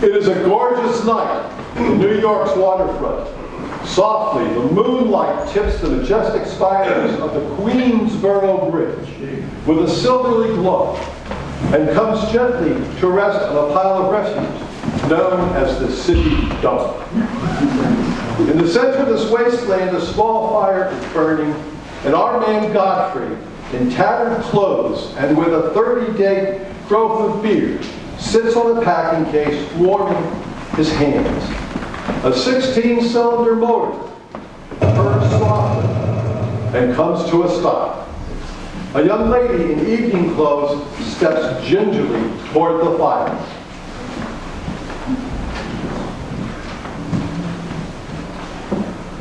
It is a gorgeous night in New York's waterfront. Softly, the moonlight tips the majestic spires of the Queensboro Bridge with a silvery glow and comes gently to rest on a pile of refuse known as the city dump. In the center of this wasteland, a small fire is burning, and our man Godfrey, in tattered clothes and with a 30-day growth of beard, sits on a packing case warming his hands. A 16-cylinder motor purrs softly and comes to a stop. A young lady in evening clothes steps gingerly toward the fire.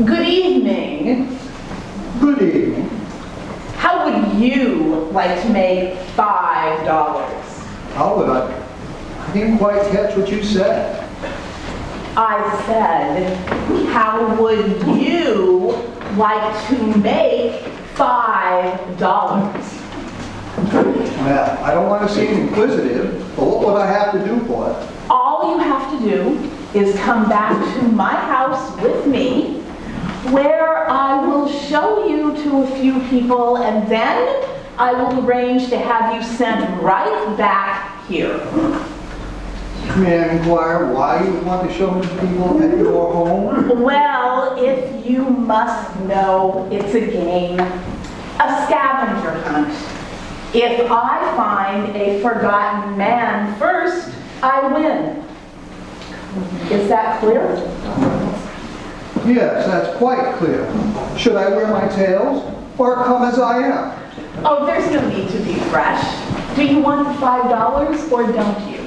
Good evening. Good evening. How would you like to make $5? How would I? I didn't quite catch what you said. I said, how would you like to make $5? Well, I don't want to seem inquisitive, but what would I have to do for it? All you have to do is come back to my house with me, where I will show you to a few people, and then I will arrange to have you sent right back here. May I inquire why you want to show me people at your home? Well, if you must know, it's a game, a scavenger hunt. If I find a forgotten man first, I win. Is that clear? Yes, that's quite clear. Should I wear my tails or come as I am? Oh, there's no need to be fresh. Do you want the $5 or don't you?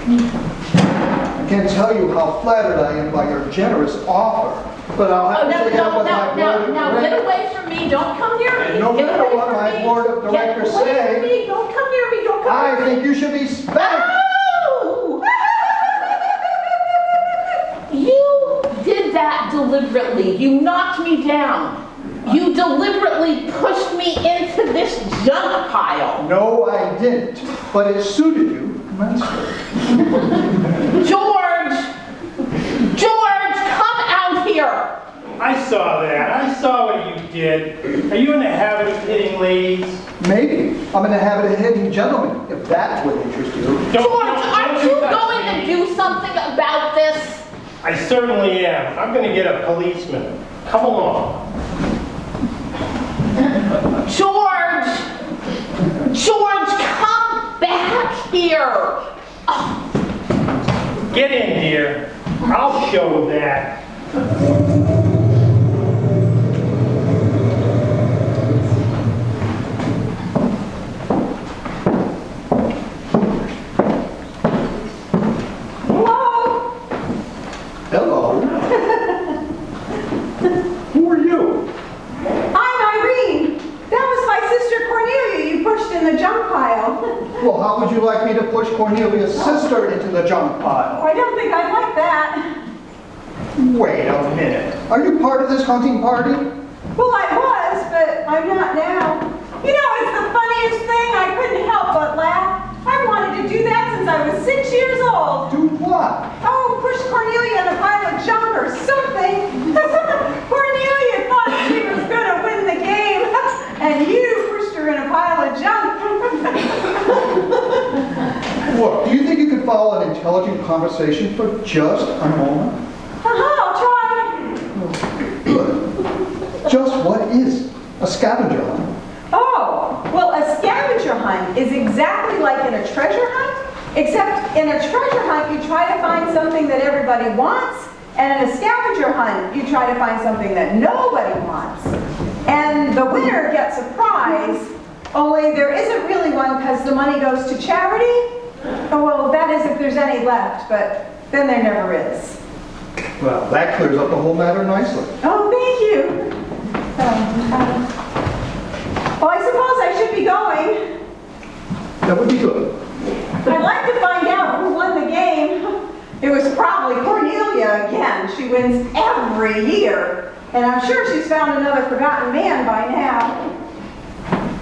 I can't tell you how flattered I am by your generous offer, but I'll have to take up with my board of Now get away from me. Don't come near me. No Get matter away what from my me. board of directors Get away say, from me. Don't come near me. Don't come near me. I think you should be spanked. Oh! You did that deliberately. You knocked me down. You deliberately pushed me into this junk pile. No, I didn't, but it suited you immensely. George! George, come out here! I saw that. I saw what you did. Are you in the habit of hitting ladies? Maybe. I'm in the habit of hitting gentlemen, if that would interest you. George, aren't you going to do something about this? I certainly am. I'm going to get a policeman. Come along. George! George, come back here! Oh. Get in, dear. I'll show that. Hello. Who are you? I'm Irene. That was my sister Cornelia you pushed in the junk pile. Well, how would you like me to push Cornelia's sister into the junk pile? I don't think I'd like that. Wait a minute. Are you part of this hunting party? Well, I was, but I'm not now. You know, it's the funniest thing. I couldn't help but laugh. I wanted to do that since I was 6 years old. Do what? Oh, push Cornelia in a pile of junk or something. Cornelia thought she was going to win the game, and you pushed her in a pile of junk. Look, do you think you could follow an intelligent conversation for just a moment? I'll try. Good. Just what is a scavenger hunt? Oh, well, a scavenger hunt is exactly like in a treasure hunt, except in a treasure hunt you try to find something that everybody wants, and in a scavenger hunt you try to find something that nobody wants. And the winner gets a prize, only there isn't really one because the money goes to charity. Oh, well, that is if there's any left, but then there never is. Well, that clears up the whole matter nicely. Oh, thank you. Well, I suppose I should be going. That would be good. I'd like to find out who won the game. It was probably Cornelia again. She wins every year. And I'm sure she's found another forgotten man by now.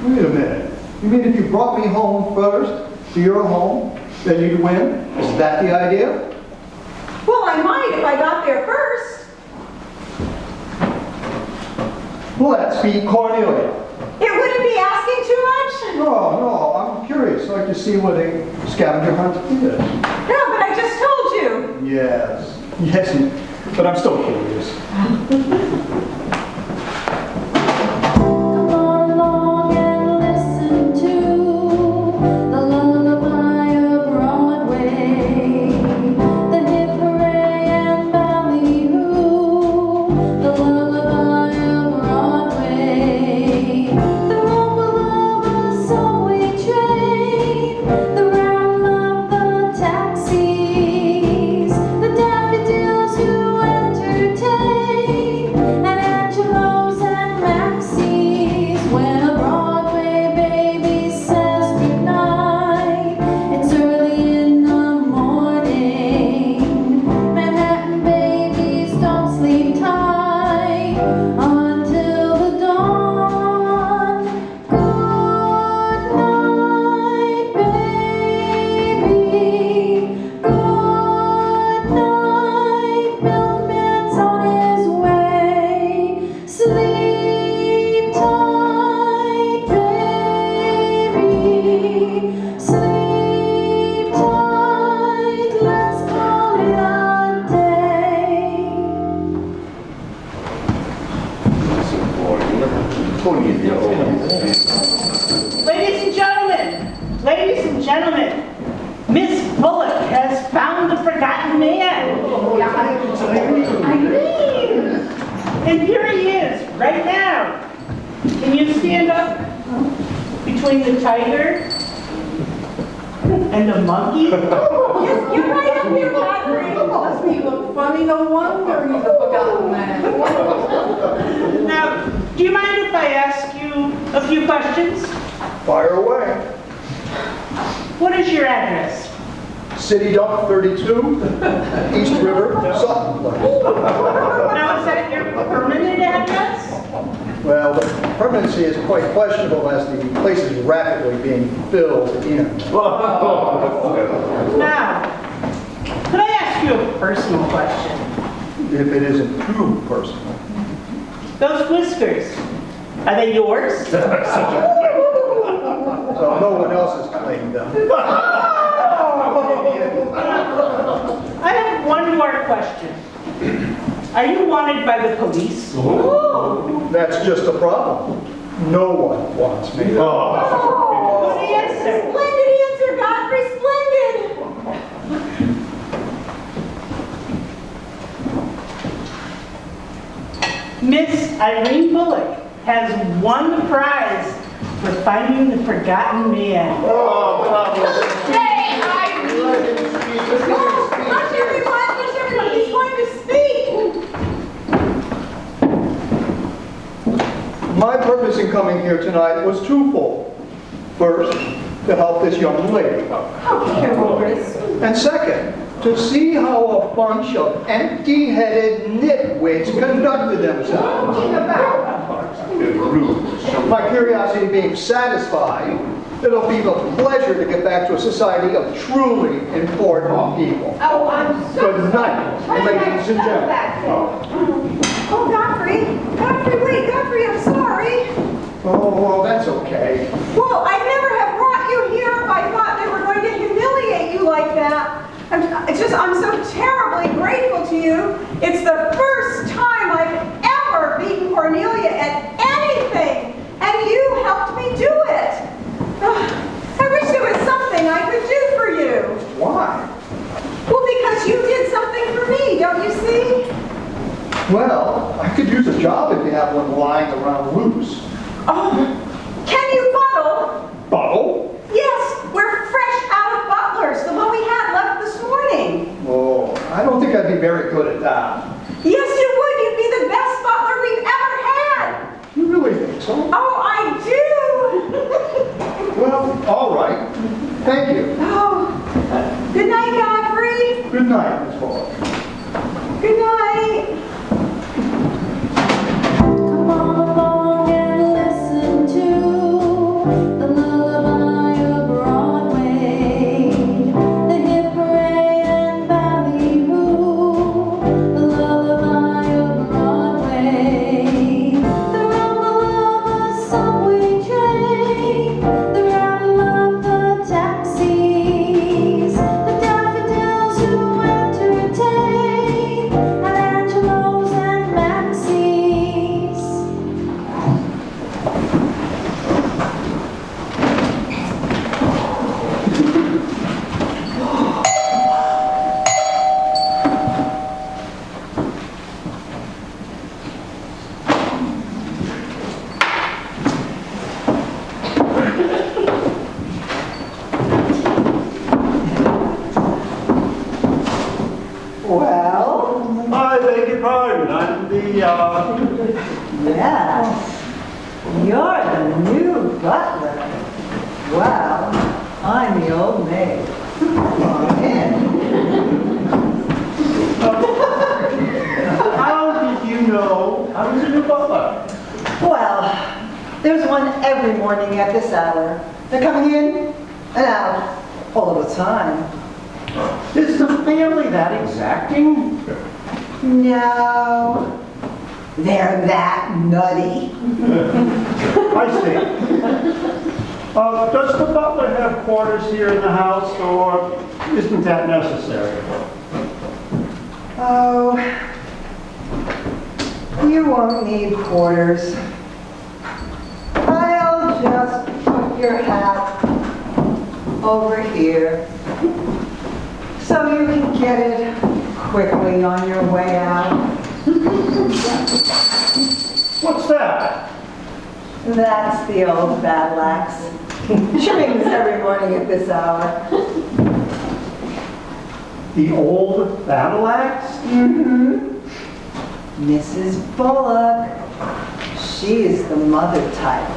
Wait a minute. You mean if you brought me home first, to your home, then you'd win? Is that the idea? Well, I might if I got there first. Let's meet Cornelia. It wouldn't be asking too much? No, I'm curious. I'd like to see what a scavenger hunt is. No, but I just told you. Yes, but I'm still curious. Come on along and listen to the lullaby of Broadway, the hip hooray and ballyhoo, the lullaby of Broadway, the rumble of a subway train, the rattle of the taxis, the daffodils who entertain, and Angelos and Maxie's. When a Broadway baby says goodnight, it's early in the morning. Manhattan babies don't sleep tight until the dawn. Good night, baby. Good night, milkman's on his way. Sleep tight, baby. Sleep tight, let's call it a day. Ladies and gentlemen, Miss Bullock has found the forgotten man. And here he is, right now. Can you stand up between the tiger and the monkey? Yes, get right up here, Godfrey. Does he look funny? No wonder he's a forgotten man. Now, do you mind if I ask you a few questions? Fire away. What is your address? City Dump 32, East River, Sutton Place. Now, is that your permanent address? Well, the permanency is quite questionable as the place is rapidly being filled in. Now, could I ask you a personal question? If it isn't too personal. Those whiskers, are they yours? No one else has claimed them. I have one more question. Are you wanted by the police? That's just a problem. No one wants me. Good answer. Splendid answer, Godfrey, splendid. Miss Irene Bullock has won the prize for finding the forgotten man. Hey, Irene! Hush everyone, he's going to speak. My purpose in coming here tonight was twofold. First, to help this young lady. Oh, careful, Chris. And second, to see how a bunch of empty-headed nitwits conducted themselves. My curiosity being satisfied, it'll be the pleasure to get back to a society of truly important people. Oh, I'm so Good night, ladies and gentlemen. Oh, Godfrey, wait, Godfrey, I'm sorry. Oh, well, that's okay. Well, I'd never have brought you here if I thought they were going to humiliate you like that. I'm so terribly grateful to you. It's the first time I've ever beaten Cornelia at anything, and you helped me do it. I wish there was something I could do for you. Why? Well, because you did something for me, don't you see? Well, I could use a job if you have one lying around loose. Oh, can you bottle? Bottle? Yes, we're fresh out of butlers, the one we had left this morning. Oh, I don't think I'd be very good at that. Yes, you would. You'd be the best butler we've ever had. You really think so? Oh, I do. Well, all right. Thank you. Oh, good night, Godfrey. Good night, Miss Bullock. Good night. Come on along and listen to the lullaby of Broadway, the hip hooray and ballyhoo, Yes, you're the new butler. Well, I'm the old maid. Come on in. How did you know I was a new butler? Well, there's one every morning at this hour. They're coming in and out all the time. Is the family that exacting? No, they're that nutty. I see. Does the butler have quarters here in the house, or isn't that necessary? Oh, you won't need quarters. I'll just put your hat over here so you can get it quickly on your way out. What's that? That's the old battle axe. She rings every morning at this hour. The old battle axe? Mm-hmm. Mrs. Bullock. She is the mother type.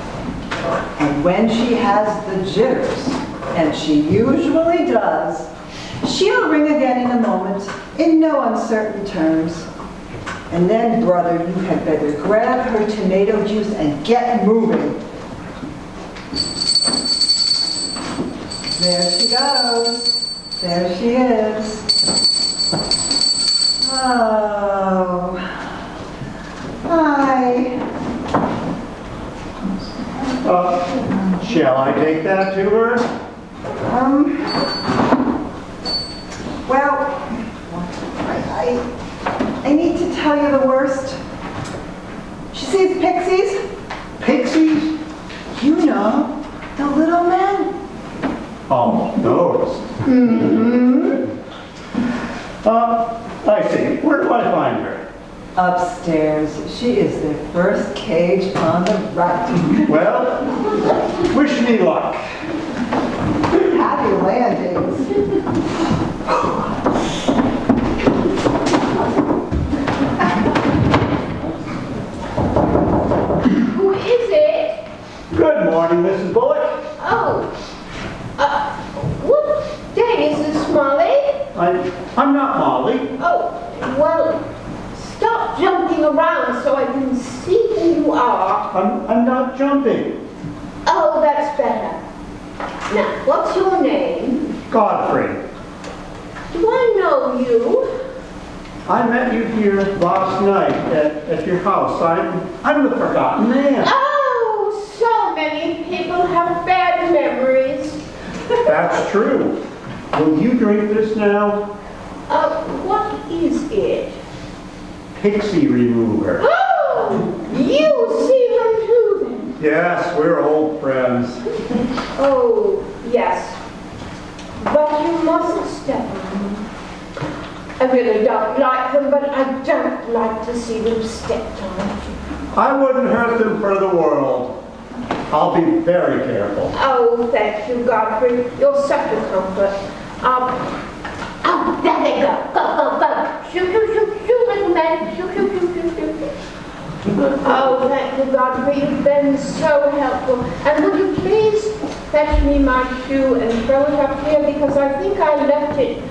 And when she has the jitters, and she usually does, she'll ring again in a moment, in no uncertain terms. And then, brother, you had better grab her tomato juice and get moving. There she goes. There she is. Oh. Hi. Shall I take that to her? Well, I need to tell you the worst. She sees pixies. Pixies? You know, the little men. Oh, those. Mm-hmm. I see. Where do I find her? Upstairs. She is the first cage on the right. Well, wish me luck. Happy landings. Who is it? Good morning, Mrs. Bullock. Oh, what day is this, Molly? I'm not Molly. Oh, well, stop jumping around so I can see who you are. I'm not jumping. Oh, that's better. Now, what's your name? Godfrey. Do I know you? I met you here last night at your house. I'm the forgotten man. Oh, so many people have bad memories. That's true. Will you drink this now? What is it? Pixie remover. Oh, you see them too then? Yes, we're old friends. Oh, yes. But you mustn't step on them. I really don't like them, but I don't like to see them stepped on. I wouldn't hurt them for the world. I'll be very careful. Oh, thank you, Godfrey. You're such a comfort. Oh, there they go. Go, go, go. Shoot, shoot, shoot, shoot, little man. Shoot, shoot, shoot, shoot, shoot. Oh, thank you, Godfrey. You've been so helpful. And would you please fetch me my shoe and throw it up here, because I think I left it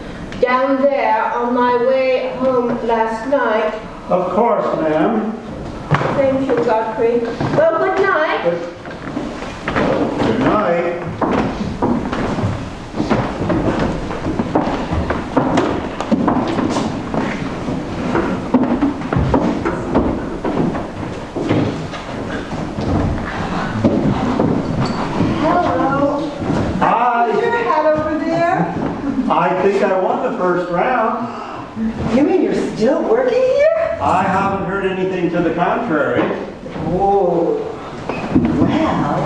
down there on my way home last night. Of course, ma'am. Thank you, Godfrey. Well, good night. Good night. Hello. Hi. Is your hat over there? I think I won the first round. You mean you're still working here? I haven't heard anything to the contrary. Oh. Well,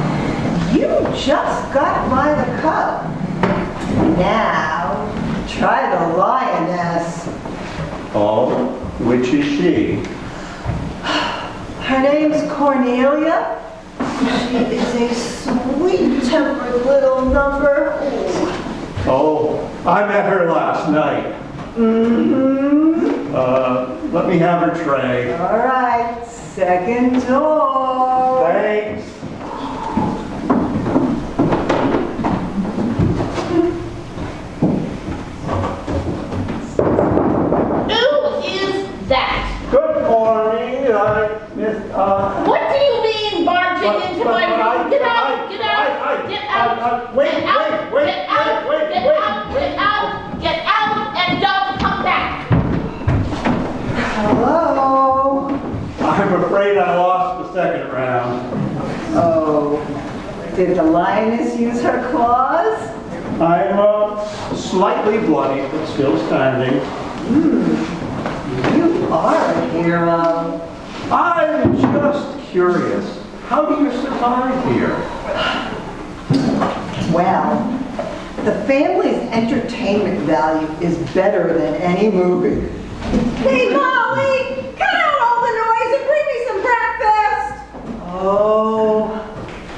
you just got by the cup. Now, try the lioness. Oh, which is she? Her name's Cornelia. She is a sweet-tempered little number. Oh, I met her last night. Mm-hmm. let me have her tray. All right, second door. Thanks. Who is that? Good morning, Miss, What do you mean barging into my room? Get out, get out, get out, wait, get out, wait, get out, wait, get wait. out, get out, get out, and don't come back. Hello? I'm afraid I lost the second round. Oh, did the lioness use her claws? I'm slightly bloody, but still standing. You are a hero. I'm just curious. How do you survive here? Well, the family's entertainment value is better than any movie. Hey, Molly! Cut out all the noise and bring me some breakfast! Oh,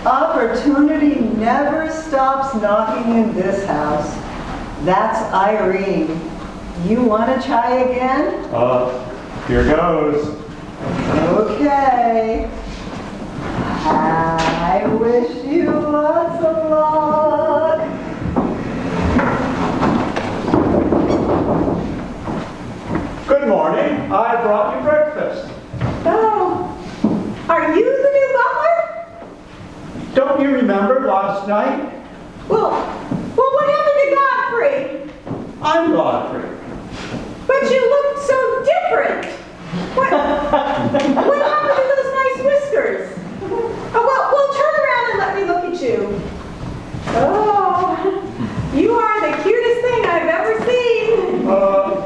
opportunity never stops knocking in this house. That's Irene. You want to try again? Here goes. Okay. I wish you lots of luck. Good morning. I brought you breakfast. Oh, are you the new butler? Don't you remember last night? Well, what happened to Godfrey? I'm Godfrey. But you looked so different. What happened to those nice whiskers? Oh, well, turn around and let me look at you. Oh, you are the cutest thing I've ever seen.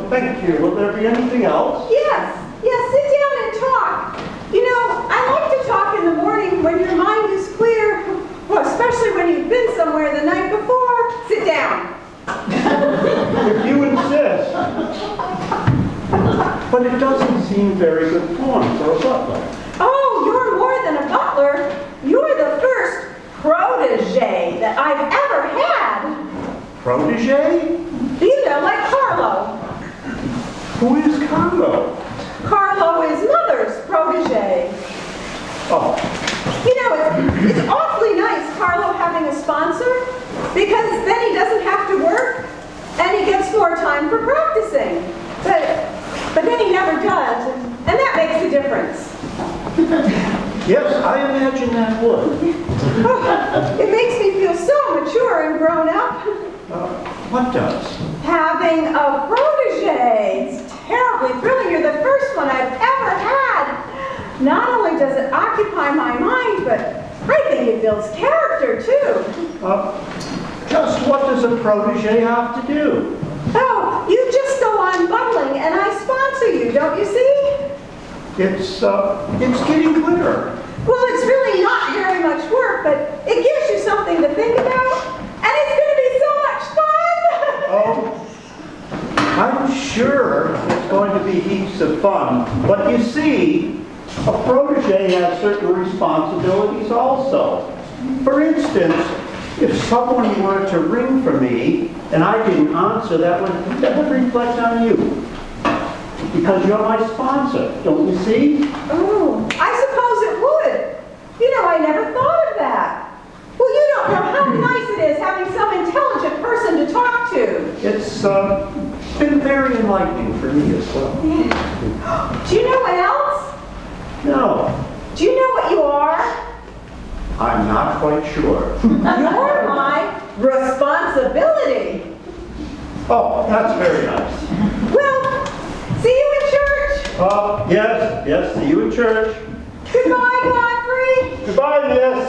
Thank you. Will there be anything else? Yes, sit down and talk. You know, I like to talk in the morning when your mind is clear. Well, especially when you've been somewhere the night before. Sit down. If you insist. But it doesn't seem very good form for a butler. Oh, you're more than a butler. You're the first protege that I've ever had. Protege? You know, like Carlo. Who is Carlo? Carlo is Mother's protege. Oh, You know, it's awfully nice, Carlo having a sponsor, because then he doesn't have to work, and he gets more time for practicing. But then he never does, and that makes a difference. yes, I imagine that would. It makes me feel so mature and grown up. What does? Having a protege. It's terribly thrilling. You're the first one I've ever had. Not only does it occupy my mind, but I think it builds character too. Just what does a protege have to do? Oh, you just go on buttling and I sponsor you, don't you see? It's getting clearer. Well, it's really not very much work, but it gives you something to think about, and it's going to be so much fun! Oh, I'm sure it's going to be heaps of fun. But you see, a protege has certain responsibilities also. For instance, if someone were to ring for me and I didn't answer, that would reflect on you. Because you're my sponsor, don't you see? Oh, I suppose it would. You know, I never thought of that. Well, you don't know how nice it is having some intelligent person to talk to. It's been very enlightening for me as well. Do you know what else? No, Do you know what you are? I'm not quite sure. You're my responsibility. Oh, that's very nice. Well, see you in church. Yes, see you in church. Goodbye, Godfrey. Goodbye, miss.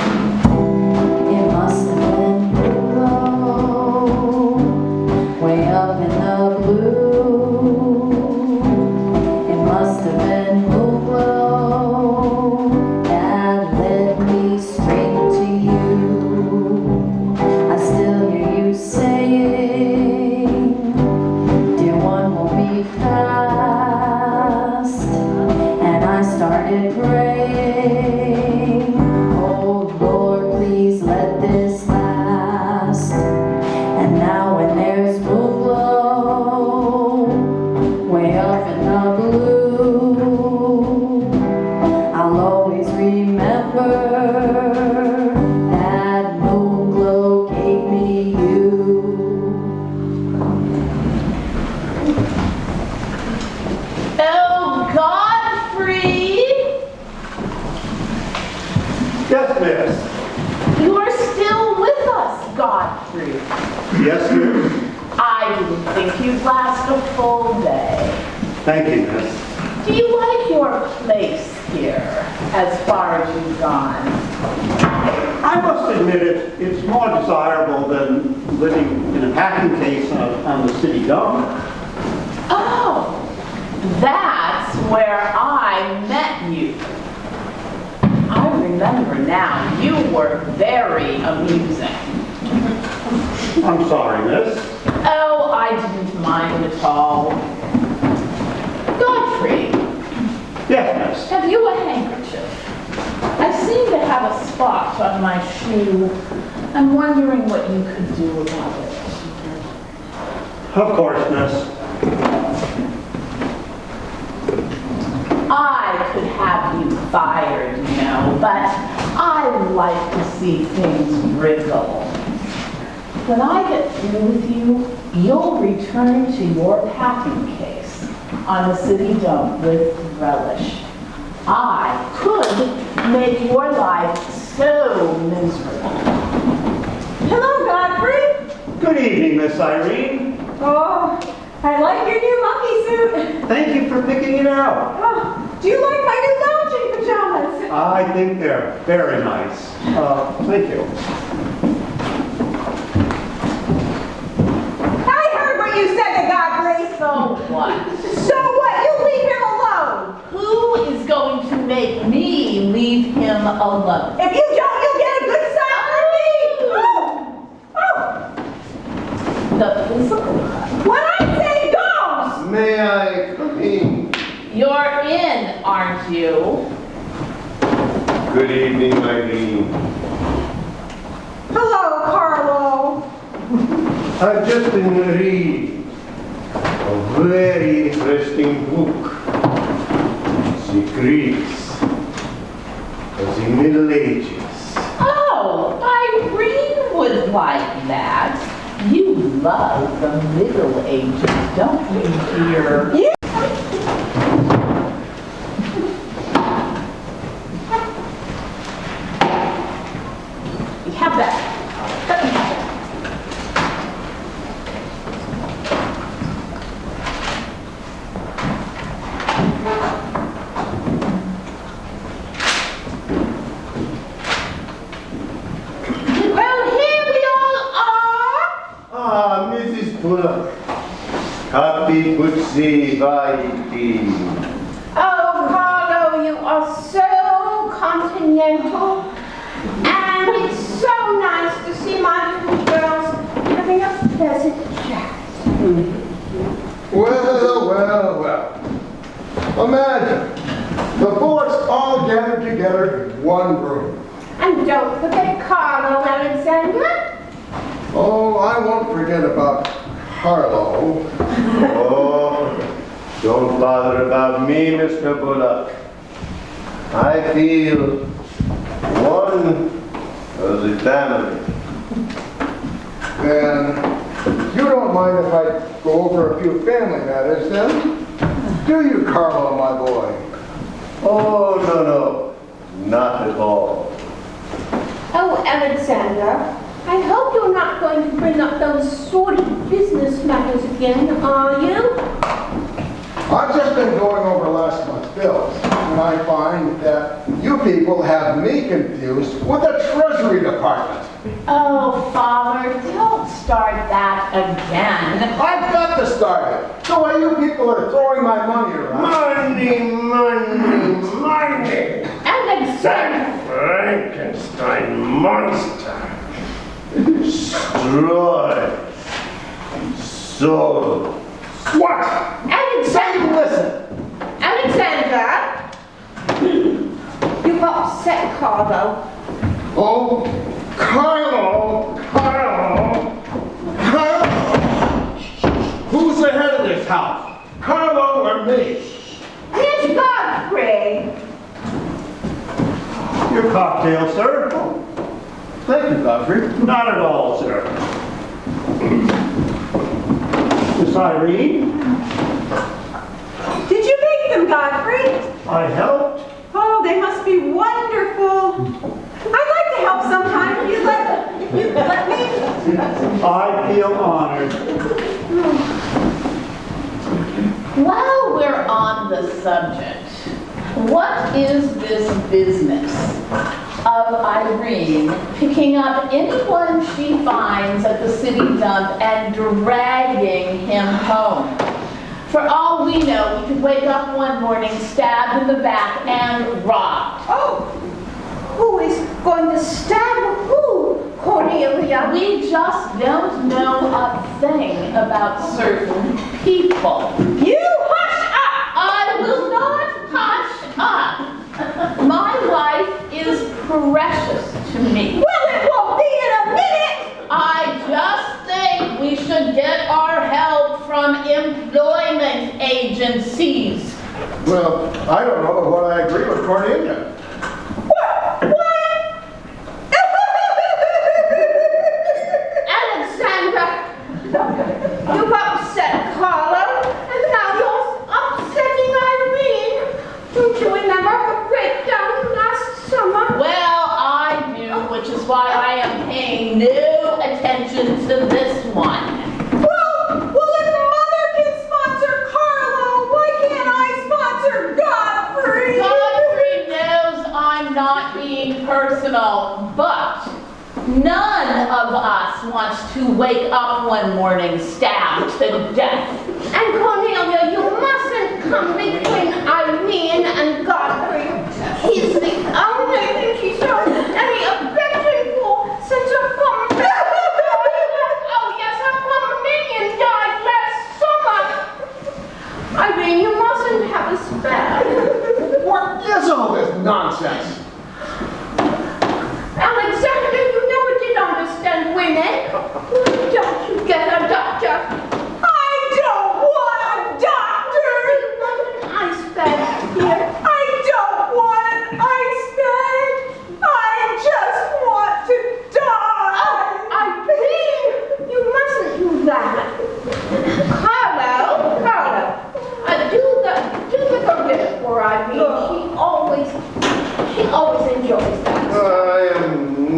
It must have been low, way up in the blue. It must have been glow that led me straight to you. I still hear you saying, dear one, won't be fast. And I started praying. Thank you, miss. Do you like your place here, as far as you've gone? I must admit it's more desirable than living in a packing case on the city dump. Oh, that's where I met you. I remember now, you were very amusing. I'm sorry, miss. Oh, I didn't mind at all. Godfrey, Yes, miss. have you a handkerchief? I seem to have a spot on my shoe. I'm wondering what you could do about it. Of course, miss. I could have you fired, you know, but I like to see things wriggle. When I get through with you, you'll return to your packing case on the city dump with relish. I could make your life so miserable. Hello, Godfrey. Good evening, Miss Irene. Oh, I like your new monkey suit. Thank you for picking it out. Oh, do you like my new lounging pajamas? I think they're very nice. Thank you. I heard what you said to Godfrey. So what? So what? You leave him alone. Who is going to make me leave him alone? If you don't, you'll get a good sign from me. Oh. The physical cut. When I say goes. May I come in? You're in, aren't you? Good evening, Irene. Hello, Carlo. I've just been reading a very interesting book. Secrets of the Middle Ages. Oh, Irene would like that. You love the Middle Ages, don't you, dear? Yeah. Have that. Let me have it. Well, here we all are. Ah, Mrs. Bullock. Happy Pussy Valentine. Oh, Carlo, you are so continental. And it's so nice to see my little girls having a pleasant chat. Well. Imagine, the Bullocks all gathered together in one room. And don't forget Carlo, Alexander. Oh, I won't forget about Harlow. Oh, don't bother about me, Mr. Bullock. I feel one of the family. Then, you don't mind if I go over a few family matters then? Do you, Carlo, my boy? Oh, no, not at all. Oh, Alexander, I hope you're not going to bring up those sort of business matters again, are you? I've just been going over last month's bills, and I find that you people have me confused with the Treasury Department. Oh, Father, don't start that again. I've got to start it. The way you people are throwing my money around. Money! Alexander! That Frankenstein monster! Destroyed. Sold. What? Say you listen. Alexander! You've upset Carlo. Oh, Carlo! Who's the head of this house? Carlo or me? Here's Godfrey. Your cocktail, sir? Thank you, Godfrey. Not at all, sir. Miss Irene, Did you make them, Godfrey? I helped. Oh, they must be wonderful. I'd like to help sometime. If you'd let me. I feel honored. While we're on the subject. What is this business of Irene picking up anyone she finds at the city dump and dragging him home? For all we know, he could wake up one morning stabbed in the back and robbed. Oh, who is going to stab who, Cornelia? We just don't know a thing about certain people. You hush up! I will not hush up. My life is precious to me. Well, it won't be in a minute! I just think we should get our help from employment agencies. Well, I don't know what I agree with Cornelia. Alexandra, you've upset Carlo, and now you're upsetting Irene. Don't you remember her breakdown last summer? Well, I do, which is why I am paying no attention to this one. Well, if Mother can sponsor Carlo, why can't I sponsor Godfrey? Godfrey knows I'm not being personal, but none of us wants to wake up one morning stabbed to death. And Cornelia, you mustn't come between Irene and Godfrey. He's the only thing she shows any affection for since her former oh yes, her former minion died last summer. Irene, you mustn't have a spare. What is all this nonsense? Alexander, you never did understand women. Why don't you get a doctor? I don't want a doctor! You want an ice bag here? I don't want an ice bag! I just want to die! Irene, you mustn't do that. Carlo, do the gorilla for Irene. She always enjoys that. I am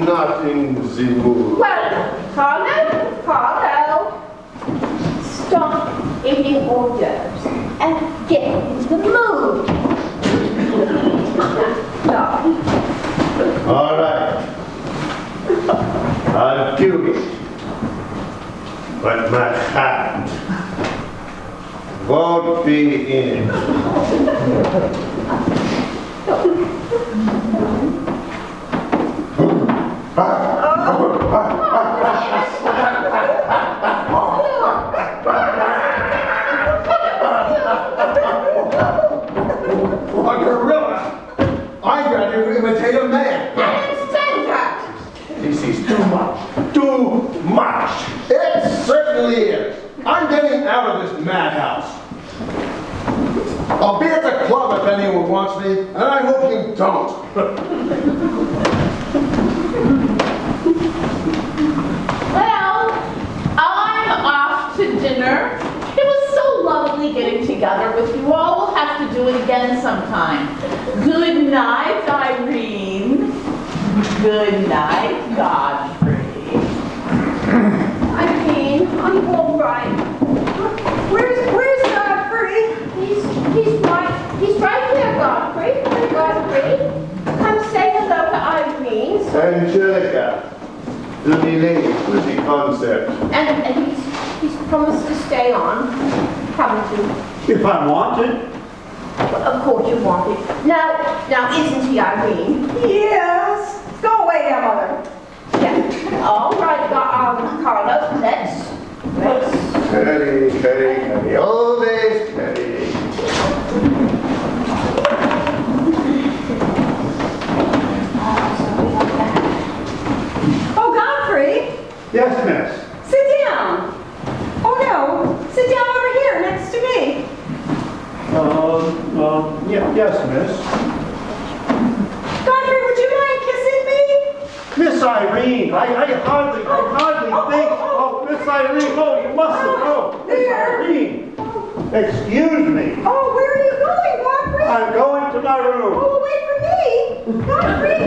not in the mood. Well, Carlo, stop eating hors d'oeuvres and get in the mood. No. All right. I'll do it. But my hat won't be in it. A gorilla? I'd rather imitate a man. Alexandra! This is too much. Too much. It certainly is. I'm getting out of this madhouse. I'll be at the club if anyone wants me, and I hope you don't. Well, I'm off to dinner. It was so lovely getting together with you all. We'll have to do it again sometime. Good night, Irene. Good night, Godfrey. Irene, I'm all right. Where's Godfrey? He's right here, Godfrey. Godfrey, come say hello to Irene. Angelica, the lady with the concept. And he's promised to stay on, haven't you? If I wanted. Of course you wanted. Now isn't he, Irene? Yes. Go away now, Mother. Yeah. All right, Carlos, let's. Carry, always carry. Oh, Godfrey, Yes, miss. sit down. Oh no, sit down over here next to me. Yes, miss. Godfrey, would you mind kissing me? Miss Irene, I hardly think. Oh, Miss Irene, oh, you mustn't. Oh, Miss Irene. Excuse me. Oh, where are you going, Godfrey? I'm going to my room. Oh, wait for me. Godfrey,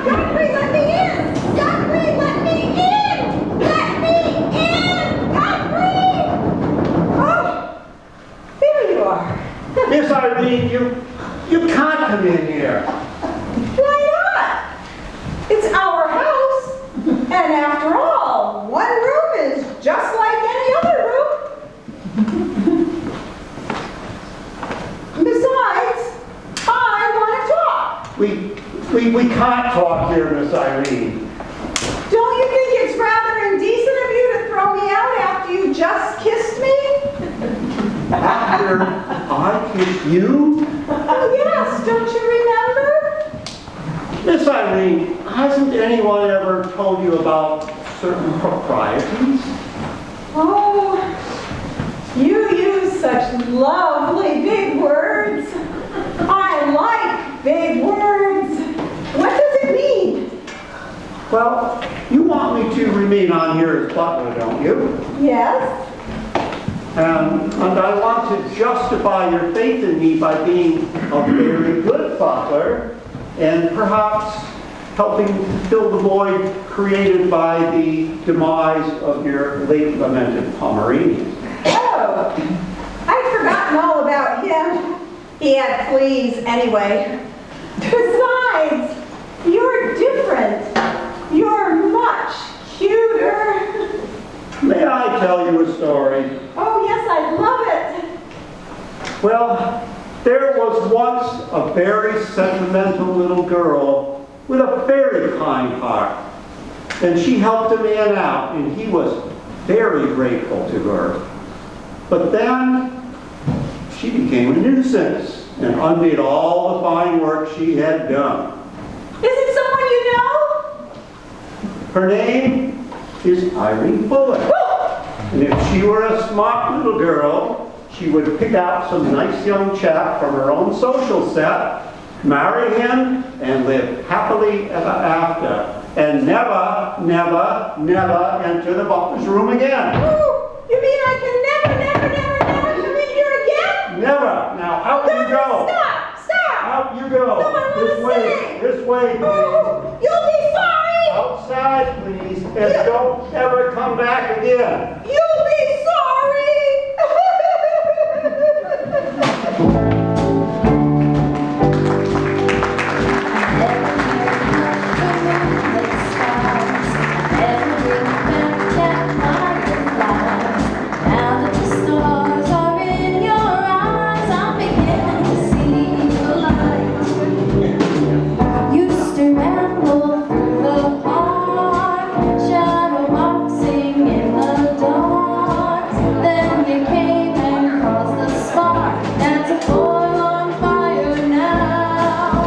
Godfrey, let me in. Godfrey, let me in. Let me in. Godfrey. Oh, there you are. Miss Irene, And after all, one room is just like any other room. Besides, I want to talk. We can't talk here, Miss Irene. Don't you think it's rather indecent of you to throw me out after you just kissed me? After I kissed you? Oh yes, don't you remember? Miss Irene, hasn't anyone ever told you about certain proprieties? Oh, you use such lovely big words. I like big words. What does it mean? Well, you want me to remain on here as butler, don't you? Yes? And I want to justify your faith in me by being a very good butler and perhaps helping to fill the void created by the demise of your late lamented Pomeranian. Oh, I'd forgotten all about him. He had fleas anyway. Besides, you're different. You're much cuter. May I tell you a story? Oh yes, I'd love it. Well, there was once a very sentimental little girl with a very kind heart. And she helped a man out, and he was very grateful to her. But then she became a nuisance and undid all the fine work she had done. Is it someone you know? Her name is Irene Bullock. And if she were a smart little girl, she would pick out some nice young chap from her own social set, marry him, and live happily ever after, and never, never, never enter the butler's room again. Oh, you mean I can never come in here again? Never. Now out you go. Stop! Out you go. No, I wanna This way, please. Oh, you'll be sorry! Outside, please, and don't ever come back again. You'll be sorry! Now that the stars are in your eyes, I'm beginning to see the light. Used to ramble through the park, shadow boxing in the dark. Then you came and caused the spark that's a forlorn fire now.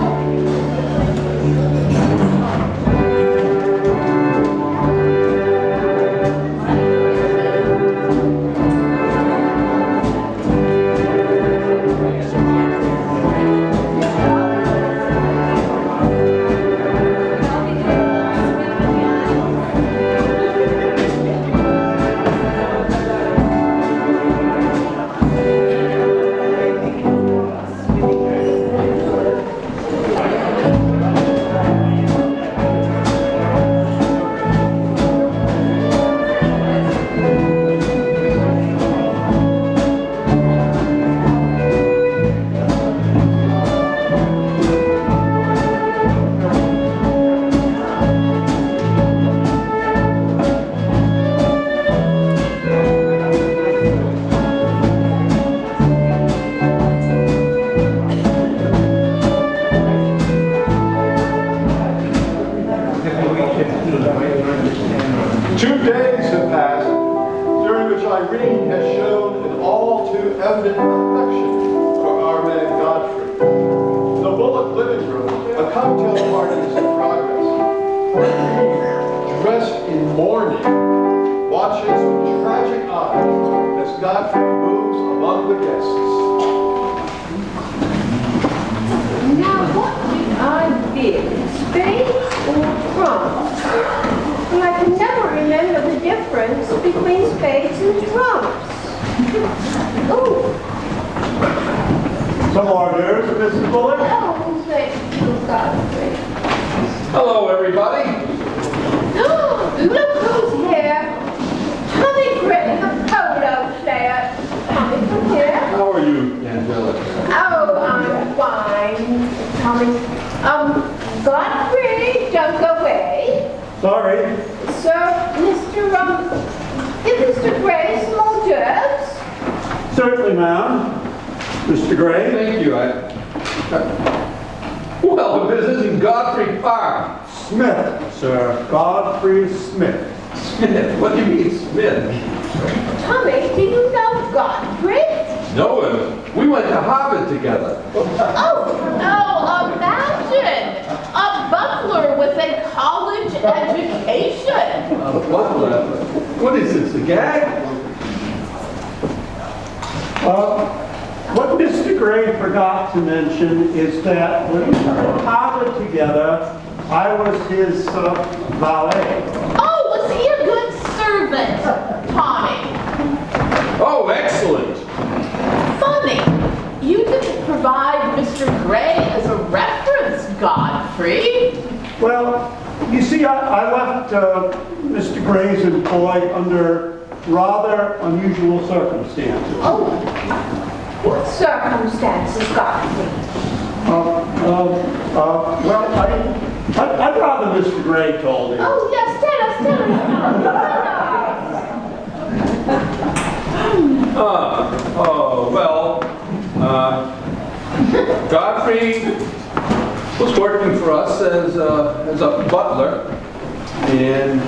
Irene has shown an all too evident affection for our Man Godfrey. The Bullock living room, a cocktail party is in progress. Irene, dressed in mourning, watches with tragic eyes as Godfrey moves among the guests. Now, what did I bid? Spades or trumps? Well, I can never remember the difference between spades and trumps. Oh, Some orders, Mrs. Bullock. oh, thank you, Godfrey. Hello, everybody. Oh, look who's here. Tommy Gray, the polo player. Tommy, come here. How are you, Angelica? Oh, I'm fine, Tommy. Godfrey, don't go away. Sorry. So, Give Mr. Gray some hors d'oeuvres? Certainly, ma'am. Mr. Gray? Thank you. Well, this isn't Godfrey Park. Smith, sir. Godfrey Smith. Smith? What do you mean, Smith? Tommy, do you know Godfrey? No, we went to Harvard together. Oh, imagine! A butler with a college education. What is this, a gag? What Mr. Gray forgot to mention is that when we were at Harvard together, I was his valet. Oh, was he a good servant, Tommy? Oh, excellent. Funny, you didn't provide Mr. Gray as a reference, Godfrey. Well, you see, I left Mr. Gray's employ under rather unusual circumstances. Oh, what circumstances, Godfrey? Well, I'd rather Mr. Gray told him. Oh, yes, tell us. Godfrey was working for us as a butler and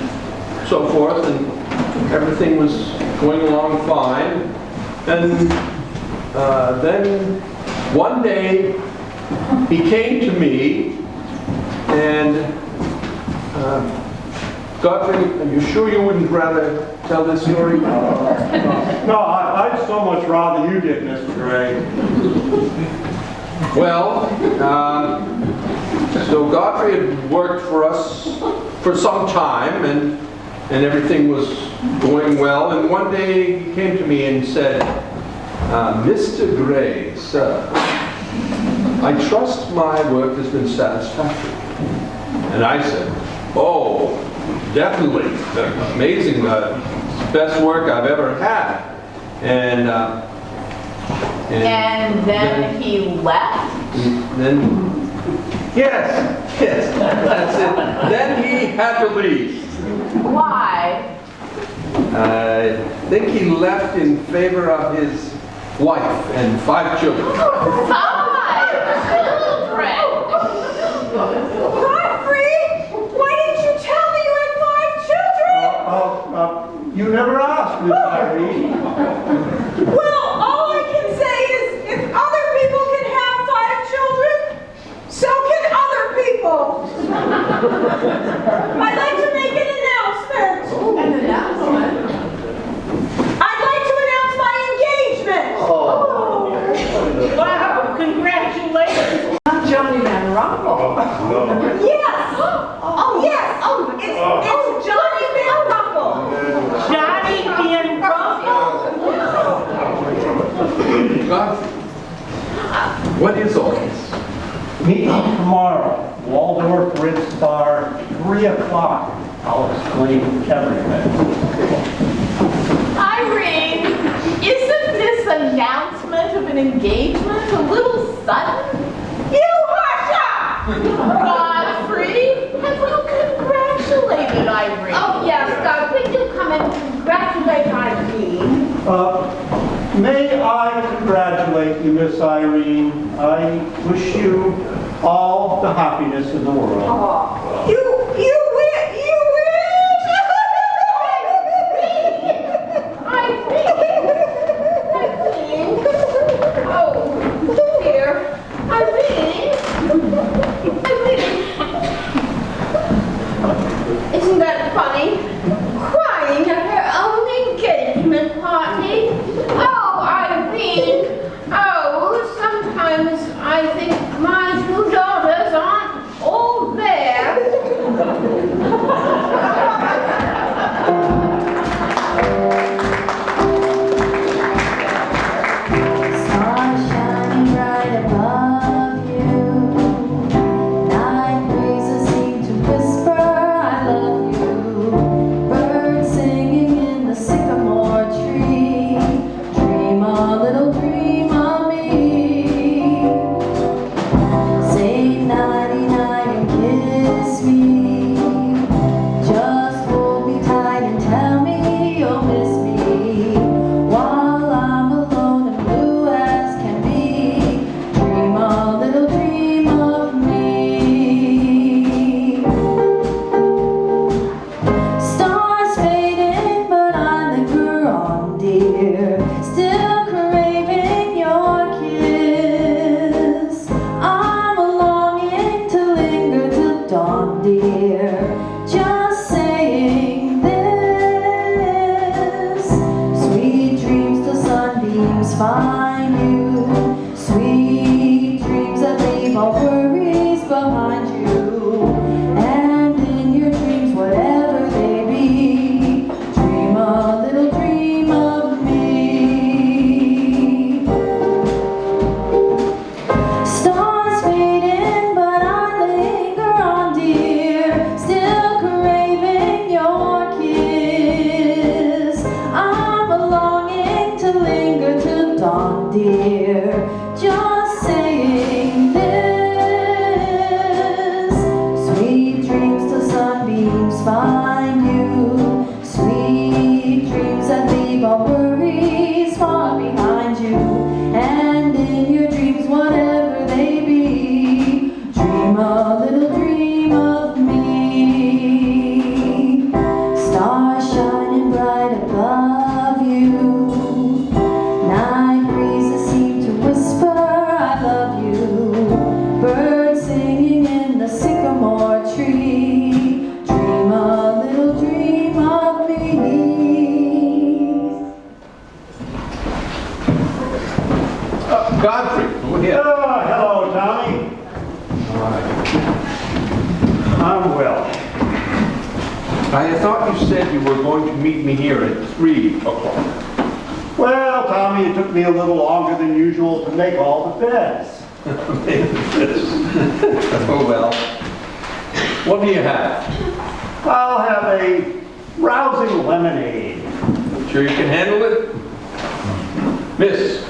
so forth, and everything was going along fine. And then one day he came to me and Godfrey, are you sure you wouldn't rather tell this story? No, I'd so much rather you did, Mr. Gray. Well, so Godfrey had worked for us for some time, and everything was going well. And one day he came to me and said, Mr. Gray, sir, I trust my work has been satisfactory. And I said, oh, definitely, amazing, best work I've ever had. And then he left? Then, yes, that's it. Then he had to leave. Why? I think he left in favor of his wife and 5 children. 5 children! Godfrey, why didn't you tell me you had 5 children? You never asked, Miss Irene. Well, all I can say is if other people can have 5 children, so can other people. I'd like to make an announcement. An announcement? I'd like to announce my engagement. Wow, congratulations. I'm Johnny Van Rumple. Yes. Oh, yes. It's Johnny Van Rumple. Johnny Van Rumple? Godfrey, what is all this? Meet me tomorrow, Waldorf Ritz Bar, 3 o'clock. I'll explain everything. Irene, isn't this announcement of an engagement a little sudden? You hush up! Godfrey, have you congratulated Irene? Oh, yes, Godfrey, do come and congratulate Irene. May I congratulate you, Miss Irene. I wish you all the happiness in the world. You wish. Irene. Oh, dear. Irene. Isn't that funny? Crying at her own engagement party. Oh, Irene. Oh, sometimes I think my 2 daughters aren't all there. right above you. Night breezes seem to whisper, I love you. Birds singing in the sycamore tree. Dream a little dream of me. Godfrey, over here. Oh, hello, Tommy. I'm well. I thought you said you were going to meet me here at 3 o'clock. Well, Tommy, it took me a little longer than usual to make all the beds. Oh, well. What do you have? I'll have a rousing lemonade. Sure you can handle it? Miss,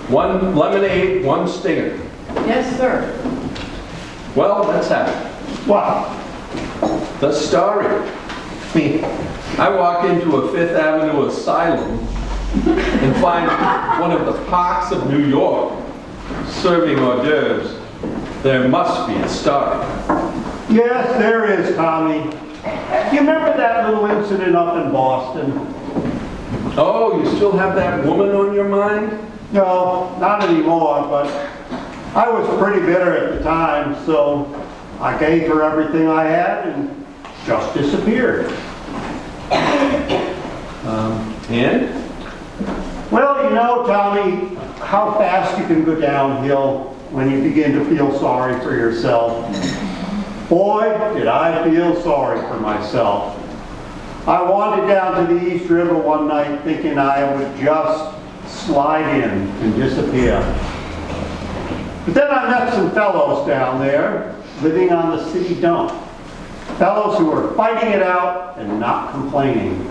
1 lemonade, 1 stinger. Yes, sir. Well, let's have it. What? The story. I walk into a Fifth Avenue asylum and find one of the parks of New York serving hors d'oeuvres. There must be a story. Yes, there is, Tommy. You remember that little incident up in Boston? Oh, you still have that woman on your mind? No, not anymore, but I was pretty bitter at the time, so I gave her everything I had and just disappeared. And? Well, you know, Tommy, how fast you can go downhill when you begin to feel sorry for yourself. Boy, did I feel sorry for myself. I wandered down to the East River one night thinking I would just slide in and disappear. But then I met some fellows down there living on the city dump. Fellows who were fighting it out and not complaining.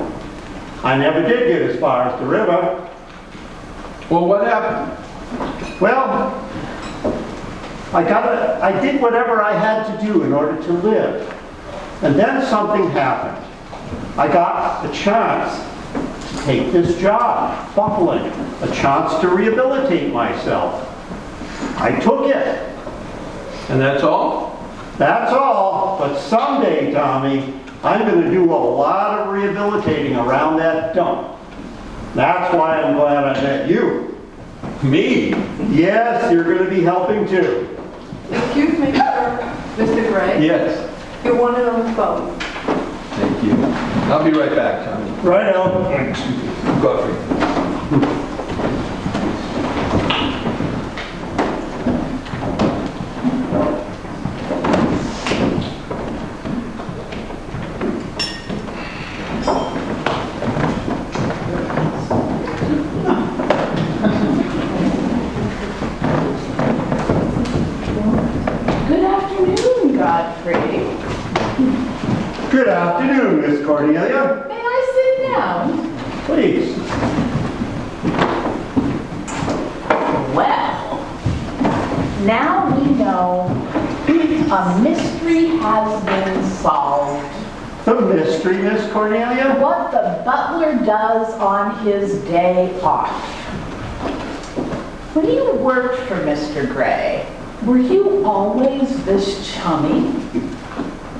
I never did get as far as the river. Well, what happened? Well, I did whatever I had to do in order to live. And then something happened. I got a chance to take this job, buffling, a chance to rehabilitate myself. I took it. And that's all? That's all, but someday, Tommy, I'm going to do a lot of rehabilitating around that dump. That's why I'm glad I met you. Me? Yes, you're going to be helping too. Excuse me, Mr. Gray. Yes. You're wanted on the phone. Thank you. I'll be right back, Tommy. Righto. Godfrey. Good afternoon, Godfrey. Good afternoon, Miss Cornelia. May I sit down? Please. Well, now we know a mystery has been solved. The mystery, Miss Cornelia? What the butler does on his day off. When you worked for Mr. Gray, were you always this chummy?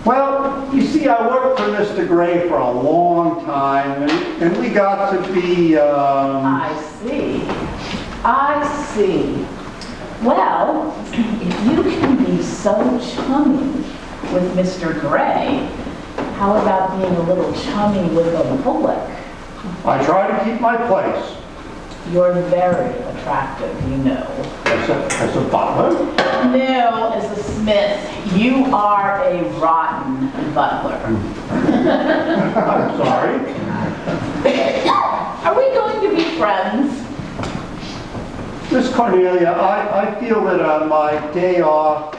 Well, you see, I worked for Mr. Gray for a long time, and we got to be, I see. I see. Well, if you can be so chummy with Mr. Gray, how about being a little chummy with a bullock? I try to keep my place. You're very attractive, you know. As a butler? No, as a smith, you are a rotten butler. I'm sorry. Are we going to be friends? Miss Cornelia, I feel that on my day off,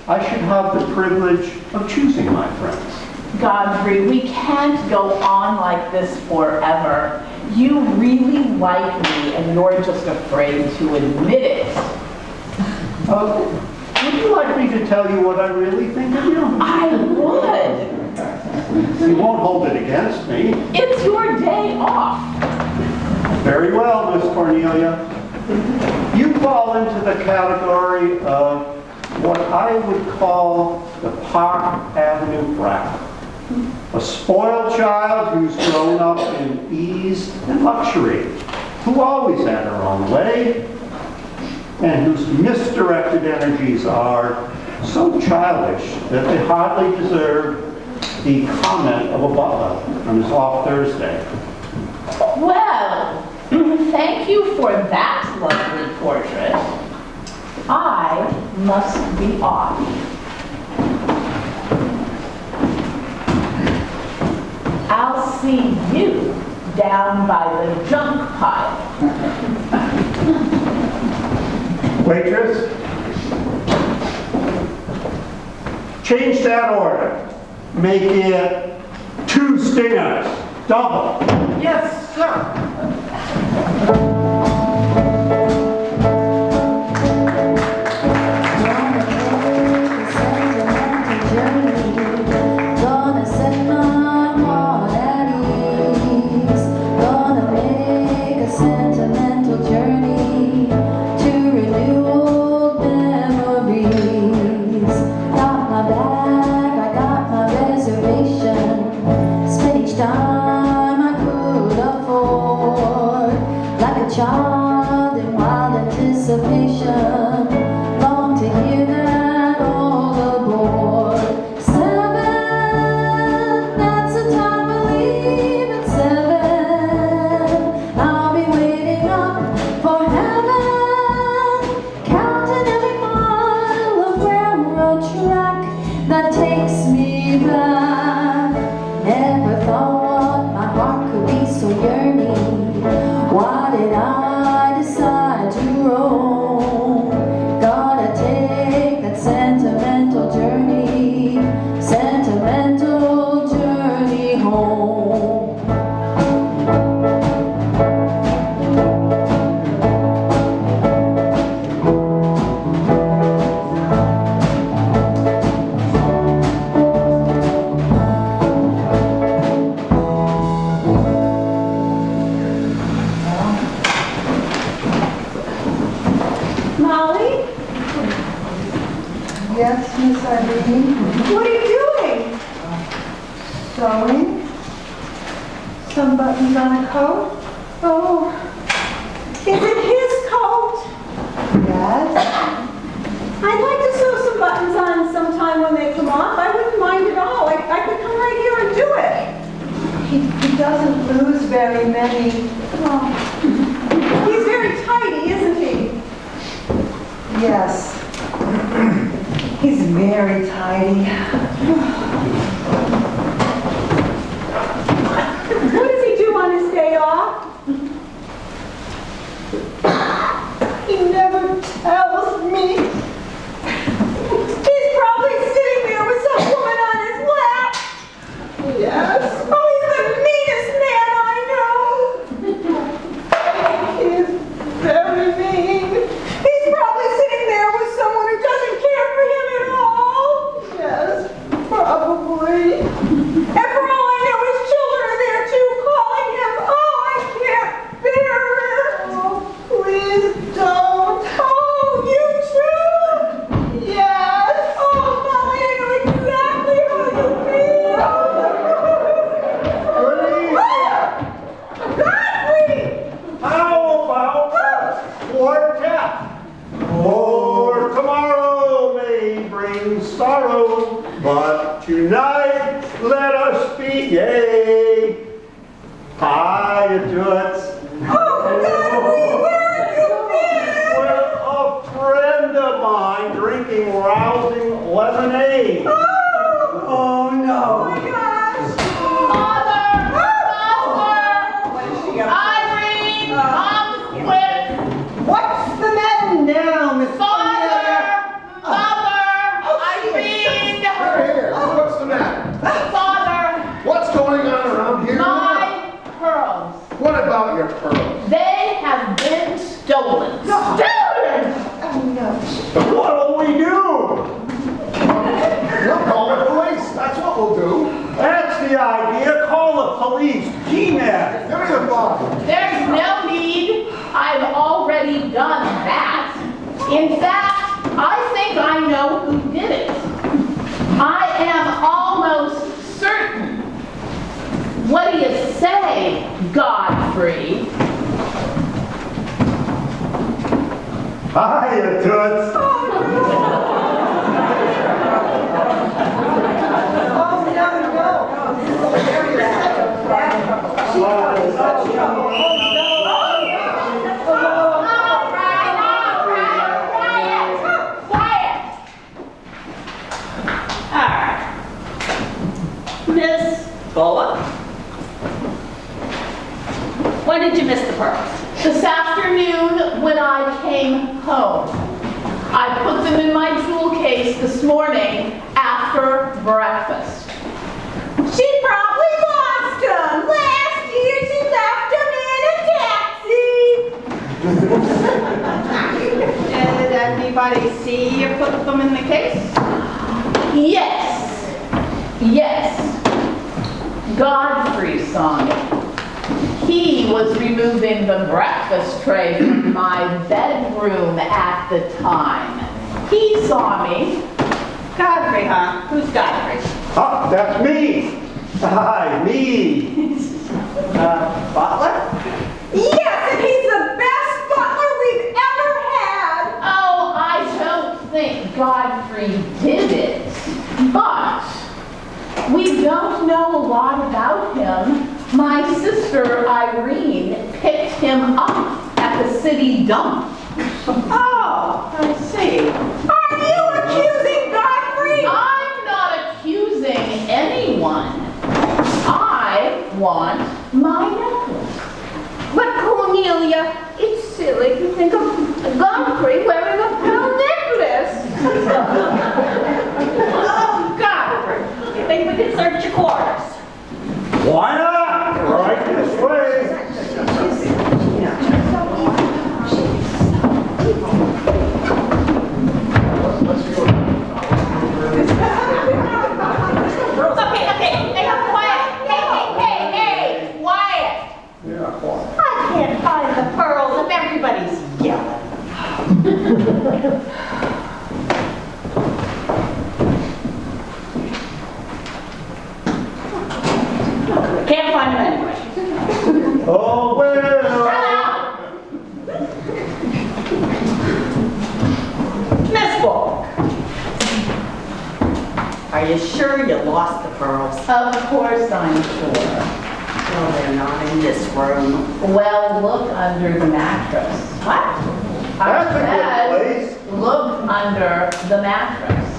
I should have the privilege of choosing my friends. Godfrey, we can't go on like this forever. You really like me and you're just afraid to admit it. Would you like me to tell you what I really think of you? I would. You won't hold it against me. It's your day off. Very well, Miss Cornelia. You fall into the category of what I would call the Park Avenue brat. A spoiled child who's grown up in ease and luxury, who always had her own way, and whose misdirected energies are so childish that they hardly deserve the comment of a butler on his off Thursday. Well, thank you for that lovely portrait. I must be off. I'll see you down by the junk pile. Waitress, change that order. Make it 2 stingers, double. Yes, sir. Gonna set my heart at ease. Gonna make a sentimental journey to renew old memories. Got my bag, I got my reservation. Spent each time I could afford. Like a child in wild anticipation. Long to hear that all aboard. 7, that's the time I leave at 7. I'll be waiting up for heaven, counting every mile of railroad track that takes me back. Never thought my heart could be so yearning. Why did I decide to roam? Gotta take that sentimental journey home. Molly? Yes, Miss Irene? What are you doing? Sewing? Some buttons on a coat? Oh, is it his coat? Yes. I'd like to sew some buttons on sometime when they come off. I wouldn't mind at all. I could come right here and do it. He doesn't lose very many. Oh. He's very tidy, isn't he? Yes. He's very tidy. What does he do on his day off? He never tells me. He's probably sitting there with some woman on his lap. Yes. Oh, he's the meanest man I know. He's very mean. He's probably sitting there with someone who doesn't care for him at all. Yes, probably. And for all I know, his children are there too, calling him. Oh, I can't bear it. Oh, please don't. Oh, you too? Yes. Oh, Molly, I know exactly how you feel. Godfrey! How about a quartet? For tomorrow may bring sorrow, but tonight let us be gay. Hi, Toots. Oh, Godfrey, where have you been? With a friend of mine drinking rousing lemonade. Oh, no. my gosh. Father! Father! What is she up Irene! Come quick! What's the matter now, Miss Father! Father! Irene! Here, what's the matter? Father! What's going on around here now? My pearls. What about your pearls? They have been stolen. Stolen! What'll we do? We'll call the police, that's what we'll do. That's the idea. Call the police. G-Man. Give me the phone. There's no need. I've already done that. In fact, I think I know who did it. I am almost certain Say, Godfrey. Hi, Toots. Miss Bullock? When did you miss the pearls? This afternoon when I came home, I put them in my jewel case this morning after breakfast. She probably lost them. Last year she left them in a taxi. Did anybody see you put them in the case? Yes, Godfrey saw me. He was removing the breakfast tray from my bedroom at the time. He saw me. Godfrey, huh? Who's Godfrey? Oh, that's me. Hi, me. Butler? Yes, and he's the best butler we've ever had. Oh, I don't think Godfrey did it, but we don't know a lot about him. My sister Irene picked him up at the city dump. Oh, I see. Are you accusing Godfrey? I'm not accusing anyone. I want my necklace. But Cornelia, it's silly to think of Godfrey wearing a pearl necklace. Oh, Godfrey, you think we could search your quarters? Why not? Right this way. Okay, hey, quiet. Hey, quiet. I can't find the pearls if everybody's yelling. Can't find them anyway. Oh, well. Miss Bullock, are you sure you lost the pearls? Of course I'm sure. Well, they're not in this room. Well, look under the mattress. What? That's a good I place. said, look under the mattress.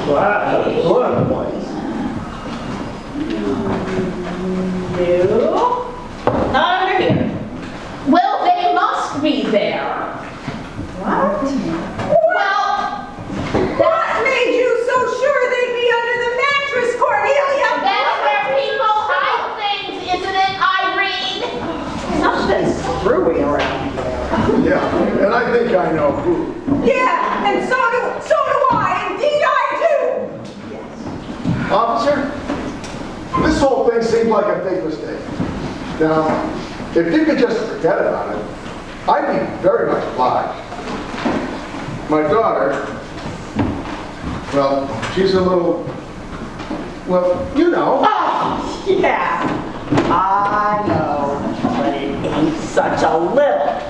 Well, that's a good place. No, not under here. Well, they must be there. What? Well, What made you so sure they'd be under the mattress, Cornelia? that's where people hide things, isn't it, Irene? Something's screwy around here. Yeah, and I think I know who. Yeah, and so do I. Indeed, I do. Officer, this whole thing seems like a big mistake. Now, if you could just forget about it, I'd be very much obliged. My daughter, well, she's a little, well, you know. Oh, yeah. I know, but it ain't such a little.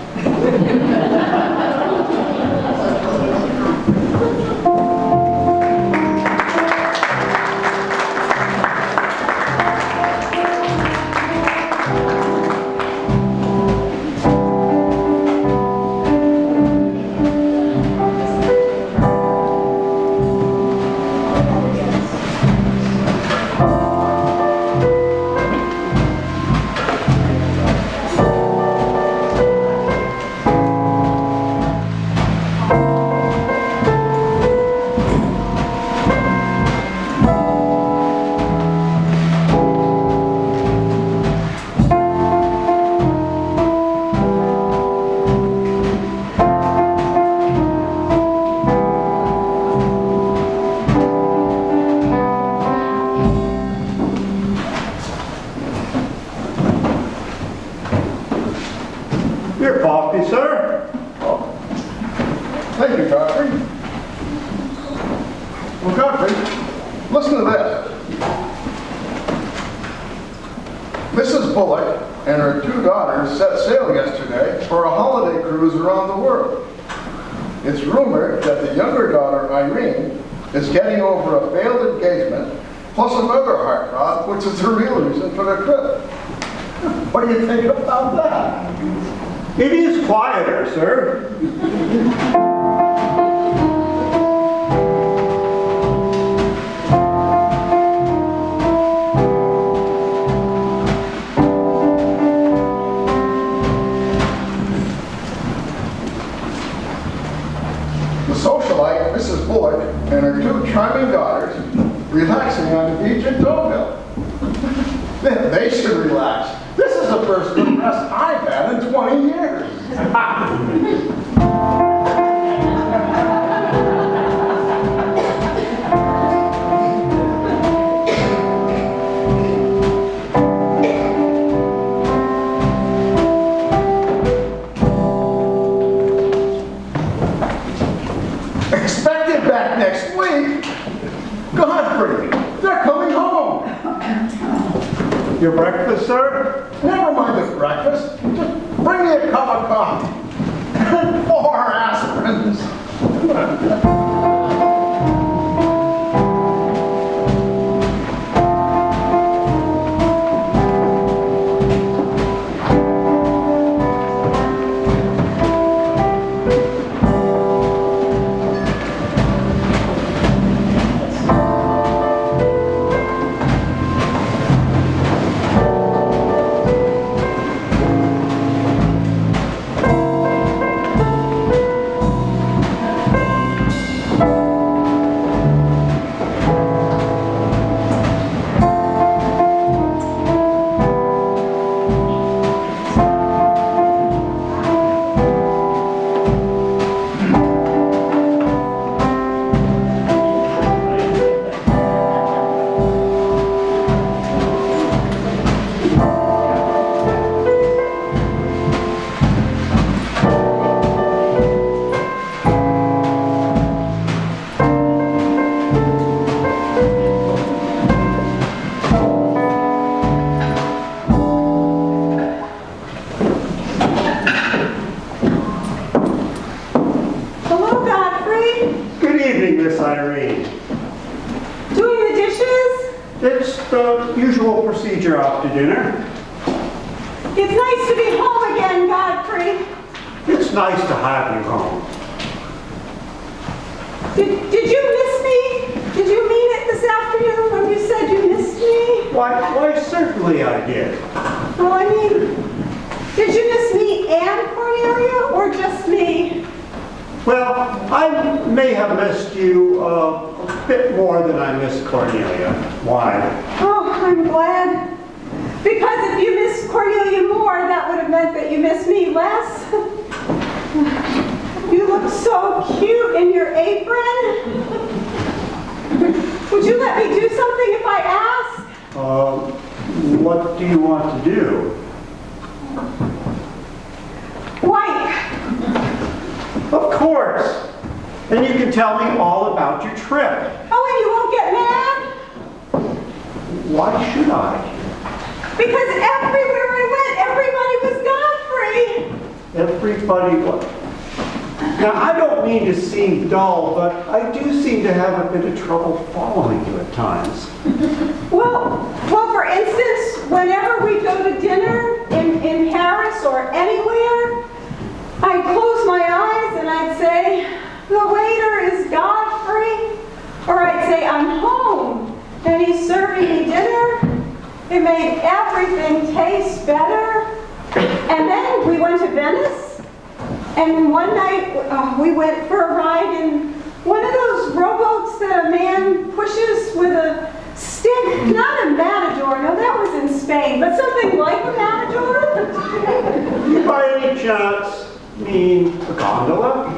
Your coffee, sir. Thank you, Godfrey. Well, Godfrey, listen to this. Mrs. Bullock and her 2 daughters set sail yesterday for a holiday cruise around the world. It's rumored that the younger daughter, Irene, is getting over a failed engagement, plus another heartthrob, which is the real reason for the trip. What do you think about that? It is quieter, sir. The socialite, Mrs. Bullock, and her 2 charming daughters relaxing on the beach in Deauville. They should relax. This is the first good rest I've had in 20 years. Expected back next week. Godfrey, they're coming home. Your breakfast, sir? Never mind the breakfast. Just bring me a cup of coffee. 4 aspirins. Miss Irene? Doing the dishes? It's the usual procedure after dinner. It's nice to be home again, Godfrey. It's nice to have you home. Did you miss me? Did you mean it this afternoon when you said you missed me? Why, certainly I did. Well, I mean, did you miss me and Cornelia, or just me? Well, I may have missed you a bit more than I missed Cornelia. Why? Oh, I'm glad. Because if you missed Cornelia more, that would have meant that you missed me less. You look so cute in your apron. Would you let me do something if I ask? What do you want to do? Wipe. Of course. And you can tell me all about your trip. Oh, and you won't get mad? Why should I? Because everywhere I went, everybody was Godfrey. Everybody what? Now, I don't mean to seem dull, but I do seem to have a bit of trouble following you at times. Well, for instance, whenever we go to dinner in Paris or anywhere, I'd close my eyes and I'd say, the waiter is Godfrey. Or I'd say, I'm home, and he's serving me dinner. It made everything taste better. And then we went to Venice. And one night we went for a ride in one of those rowboats that a man pushes with a stick. Not a matador, no, that was in Spain, but something like a matador. You by any chance mean a gondola?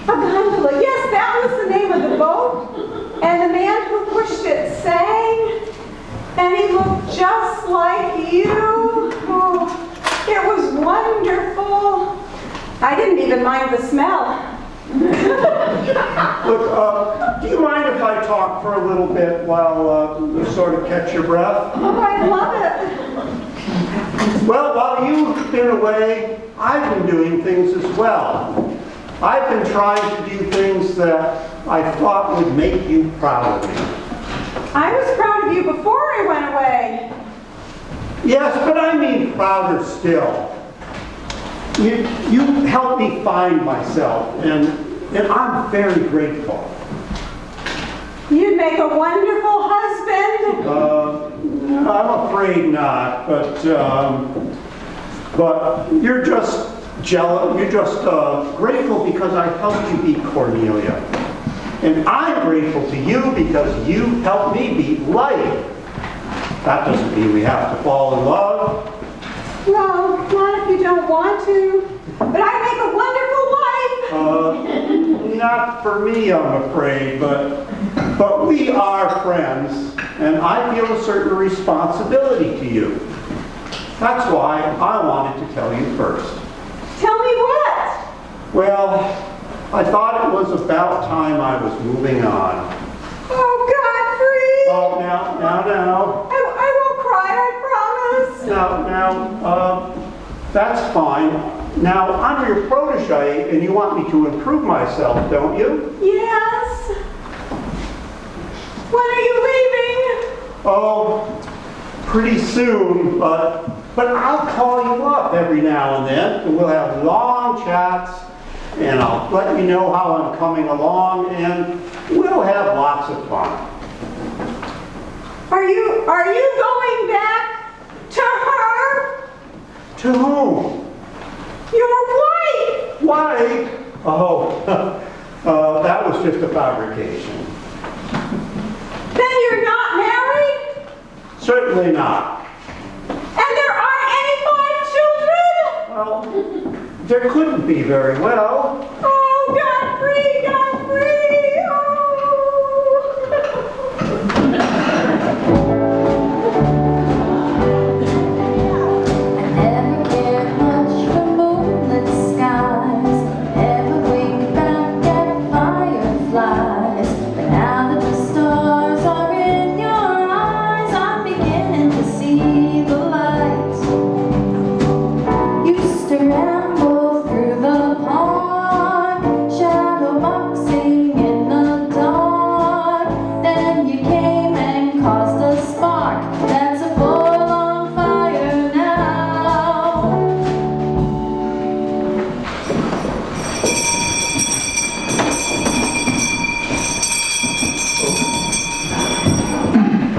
A gondola, yes, that was the name of the boat. And the man who pushed it sang, and he looked just like you. Oh, it was wonderful. I didn't even mind the smell. Look, do you mind if I talk for a little bit while you sort of catch your breath? Oh, I love it. Well, while you've been away, I've been doing things as well. I've been trying to do things that I thought would make you proud of me. I was proud of you before I went away. Yes, but I mean prouder still. You helped me find myself, and I'm very grateful. You'd make a wonderful husband. I'm afraid not, but you're just jealous. You're just grateful because I helped you beat Cornelia. And I'm grateful to you because you helped me beat life. That doesn't mean we have to fall in love. Well, not if you don't want to. But I'd make a wonderful wife. Not for me, I'm afraid, but we are friends, and I feel a certain responsibility to you. That's why I wanted to tell you first. Tell me what? Well, I thought it was about time I was moving on. Oh, Godfrey! Oh, now. I won't cry, I promise. Now, that's fine. Now, I'm your protege, and you want me to improve myself, don't you? Yes. When are you leaving? Oh, pretty soon, but I'll call you up every now and then, and we'll have long chats, and I'll let you know how I'm coming along, and we'll have lots of fun. Are you going back to her? To whom? Your wife! Wife? Oh, that was just a fabrication. Then you're not married? Certainly not. And there aren't any 5 children? Well, there couldn't be very well. Oh, Godfrey, Godfrey!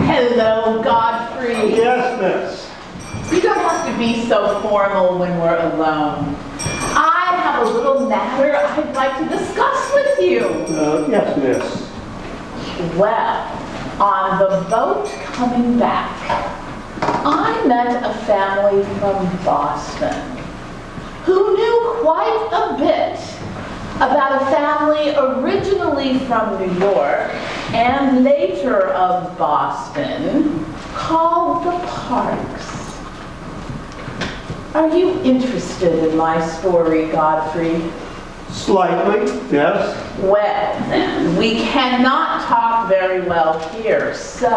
Hello, Godfrey. Yes, miss. You don't have to be so formal when we're alone. I have a little matter I'd like to discuss with you. Yes, miss. Well, on the boat coming back, I met a family from Boston who knew quite a bit about a family originally from New York and later of Boston called the Parks. Are you interested in my story, Godfrey? Slightly, yes. Well, then, we cannot talk very well here, so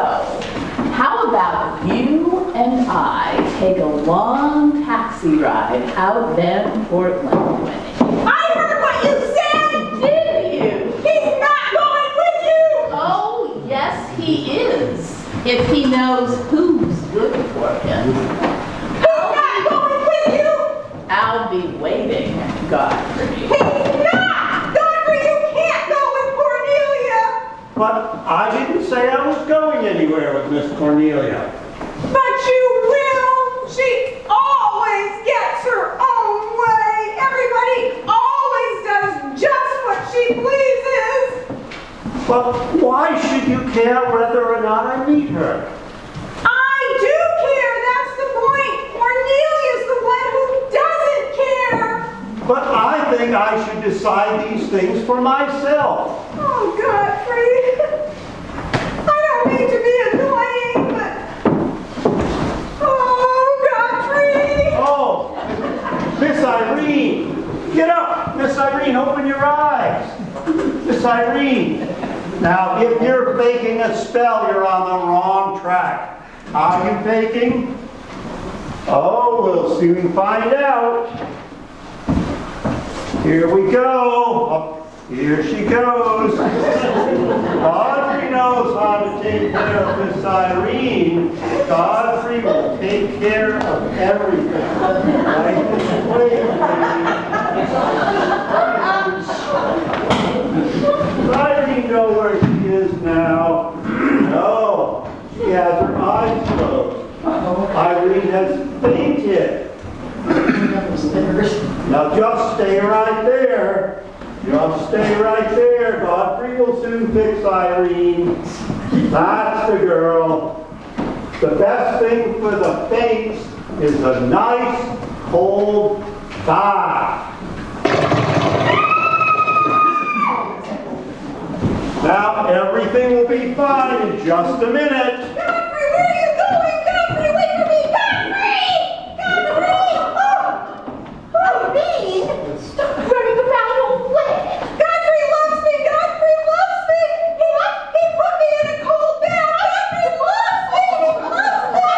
how about you and I take a long taxi ride out there in Portland? I heard what you said! Did you? He's not going with you! Oh, yes, he is, if he knows who's good for him. He's not going with you! I'll be waiting, Godfrey. He's not! Godfrey, you can't go with Cornelia! But I didn't say I was going anywhere with Miss Cornelia. But you will! She always gets her own way! Everybody always does just what she pleases! But why should you care whether or not I meet her? I do care, that's the point! Cornelia's the one who doesn't care! But I think I should decide these things for myself. Oh, Godfrey! I don't mean to be annoying, but... Oh, Godfrey! Oh, Miss Irene! Get up! Miss Irene, open your eyes! Miss Irene! Now, if you're faking a spell, you're on the wrong track. Are you faking? Oh, we'll soon find out. Here we go. Up, here she goes. Godfrey knows how to take care of Miss Irene. Godfrey will take care of everything. Right this way, baby. Does Irene know where she is now? No, she has her eyes closed. Irene has fainted. Now just stay right there. Just stay right there. Godfrey will soon fix Irene. That's the girl. The best thing for the faints is a nice cold bath. Now everything will be fine in just a minute. Godfrey, where are you going? Godfrey, wait for me! Godfrey! Godfrey! Oh! Irene, stop running around all wet. Godfrey loves me! Godfrey loves me! He put me in a cold bath! Godfrey loves me! He loves me!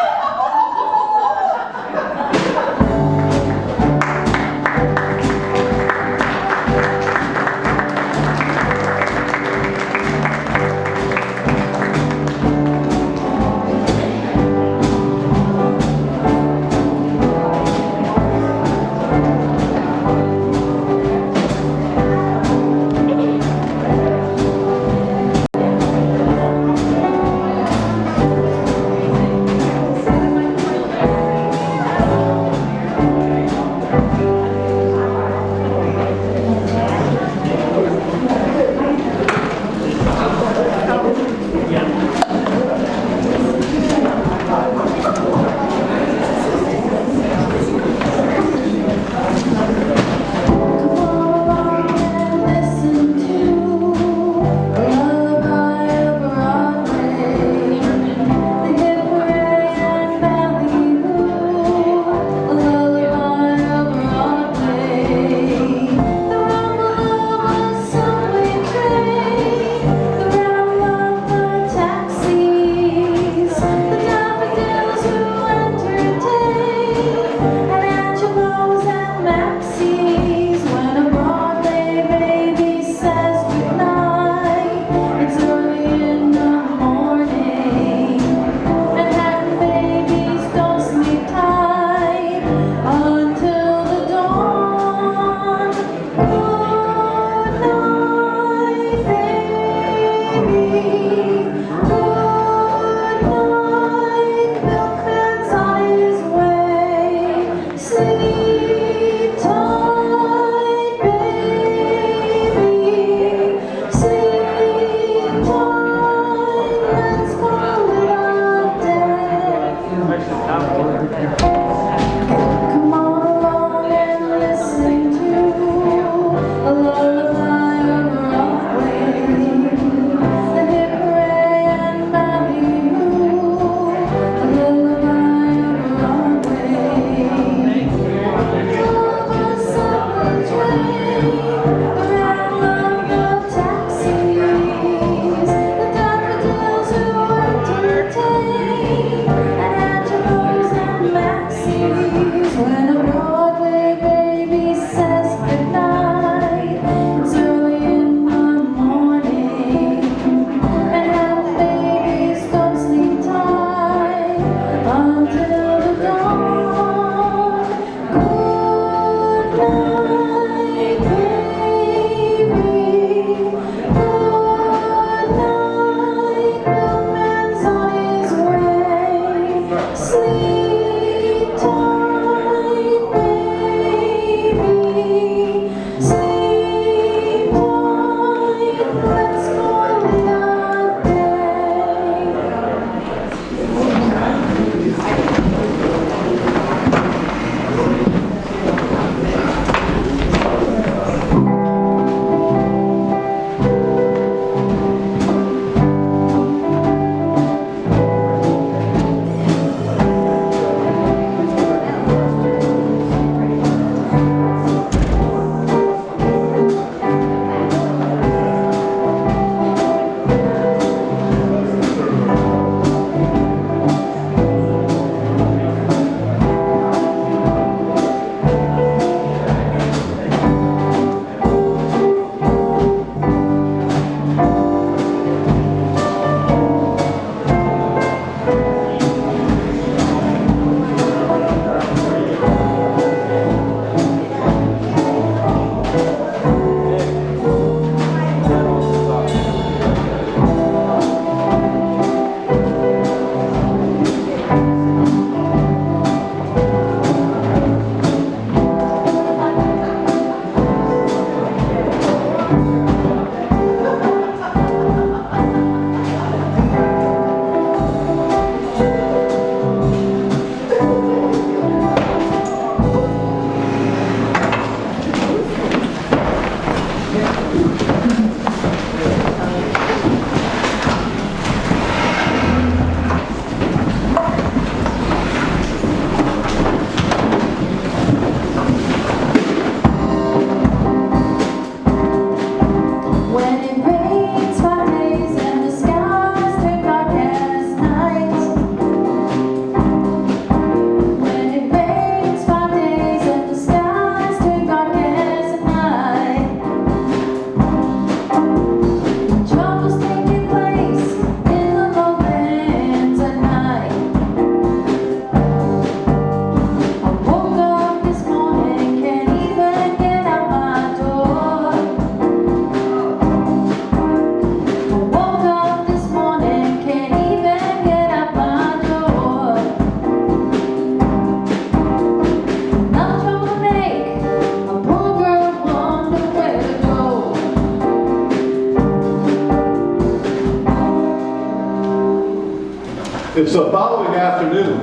It's the following afternoon.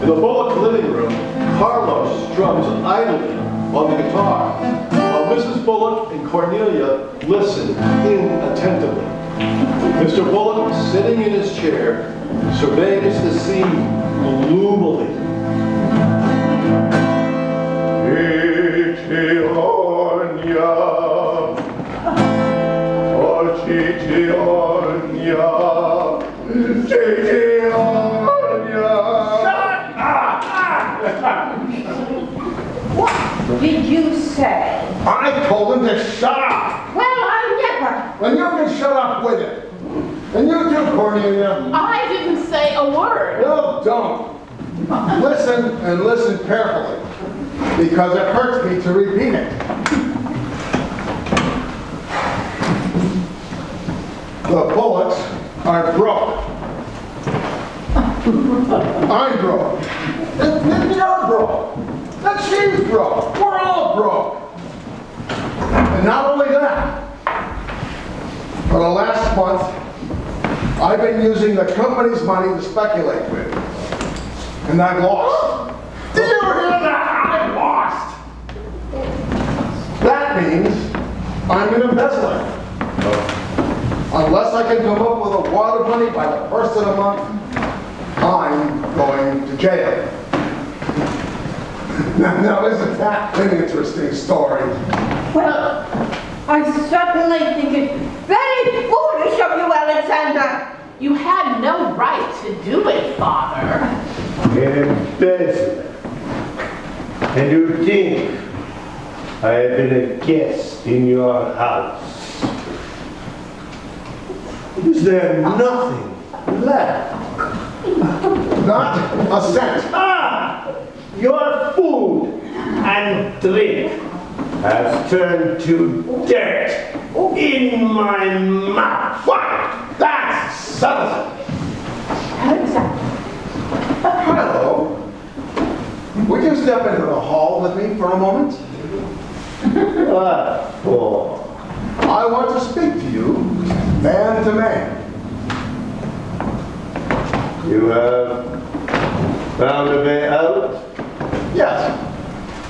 In the Bullock living room, Carlos strums idly on the guitar, while Mrs. Bullock and Cornelia listen inattentively. Mr. Bullock, sitting in his chair, surveys the scene gloomily. What did you say? I told him to shut up. Well, I never. And you can shut up with it. And you too, Cornelia. I didn't say a word. No, don't. Listen and listen carefully, because it hurts me to repeat it. The Bullocks are broke. I'm broke. You're broke. And she's broke. We're all broke. And not only that, for the last month, I've been using the company's money to speculate with. And I've lost. Do you hear that? I've lost. That means I'm an embezzler. Unless I can come up with a wad of money by the first of the month, I'm going to jail. Now isn't that an interesting story? Well, I certainly think it's very foolish of you, Alexander. You had no right to do it, Father. Embezzler. And you think I have been a guest in your house? Is there nothing left? Not a cent. Ah! Your food and drink has turned to dirt in my mouth. What? That's settles it. Hello. Would you step into the hall with me for a moment? What for? I want to speak to you, man to man. You have found a way out? Yes,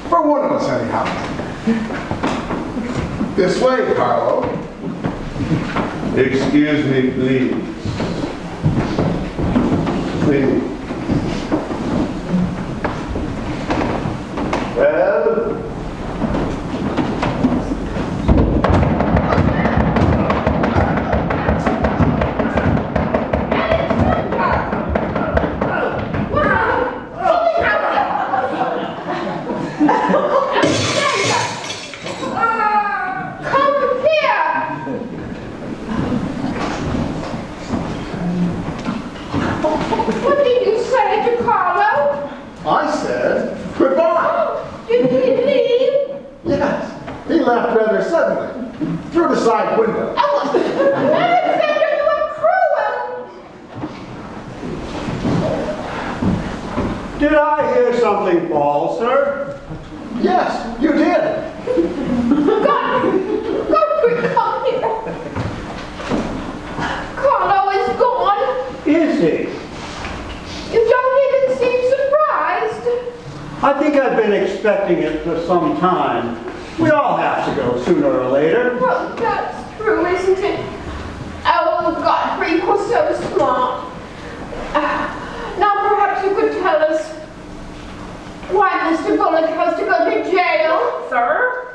for one of us anyhow. This way, Carlo. Excuse me, please. Please. Well, What did you say to Carlo? I said goodbye. Did he leave? Yes, he left rather suddenly, through the side window. Alexander, you are cruel. Did I hear something fall, sir? Yes, you did. Godfrey, come here. Carlo is gone. Is he? You don't even seem surprised. I think I've been expecting it for some time. We all have to go sooner or later. Well, that's true, isn't it? Oh, Godfrey, you're so smart. Now, perhaps you could tell us why Mr. Bullock has to go to jail, sir?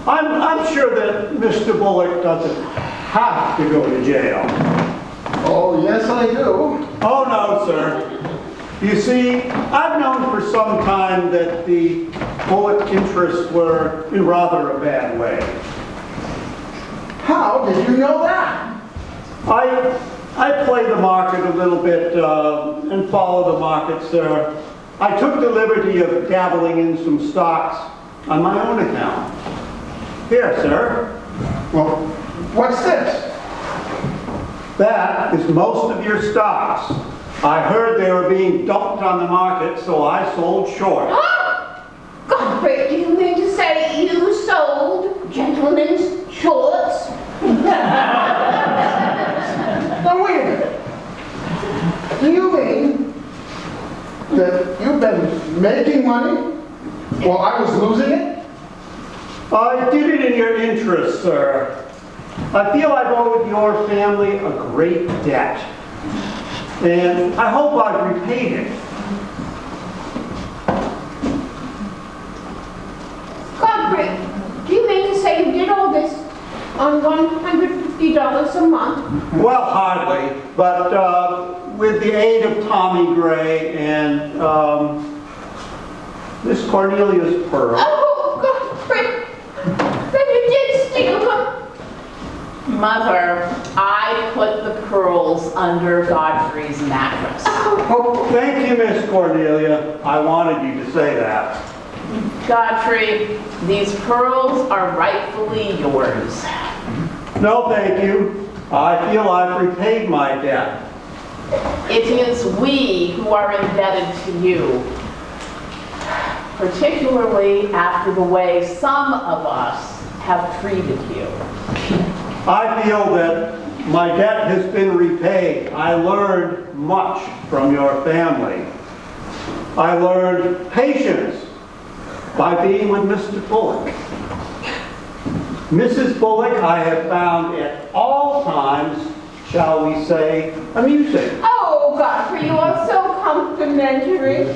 I'm sure that Mr. Bullock doesn't have to go to jail. Oh, yes, I do. Oh, no, sir. You see, I've known for some time that the Bullock interests were in rather a bad way. How did you know that? I play the market a little bit and follow the market, sir. I took the liberty of dabbling in some stocks on my own account. Here, sir. Well, what's this? That is most of your stocks. I heard they were being dumped on the market, so I sold short. Godfrey, do you mean to say you sold gentlemen's shorts? Now, wait a minute. Do you mean that you've been making money while I was losing it? I did it in your interest, sir. I feel I've owed your family a great debt, and I hope I've repaid it. Godfrey, do you mean to say you did all this on $150 a month? Well, hardly, but with the aid of Tommy Gray and Miss Cornelia's pearl. Oh, Godfrey, then you did steal them. Mother, I put the pearls under Godfrey's mattress. Oh, thank you, Miss Cornelia. I wanted you to say that. Godfrey, these pearls are rightfully yours. No, thank you. I feel I've repaid my debt. It is we who are indebted to you, particularly after the way some of us have treated you. I feel that my debt has been repaid. I learned much from your family. I learned patience by being with Mr. Bullock. Mrs. Bullock I have found at all times, shall we say, amusing. Oh, Godfrey, you are so complimentary.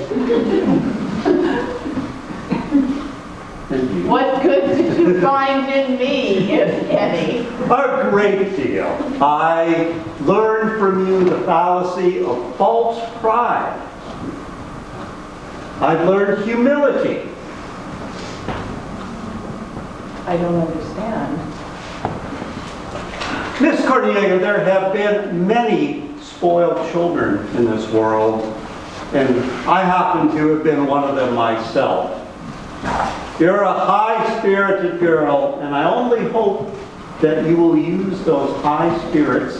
What good did you find in me, if any? A great deal. I learned from you the fallacy of false pride. I've learned humility. I don't understand. Miss Cornelia, there have been many spoiled children in this world, and I happen to have been one of them myself. You're a high-spirited girl, and I only hope that you will use those high spirits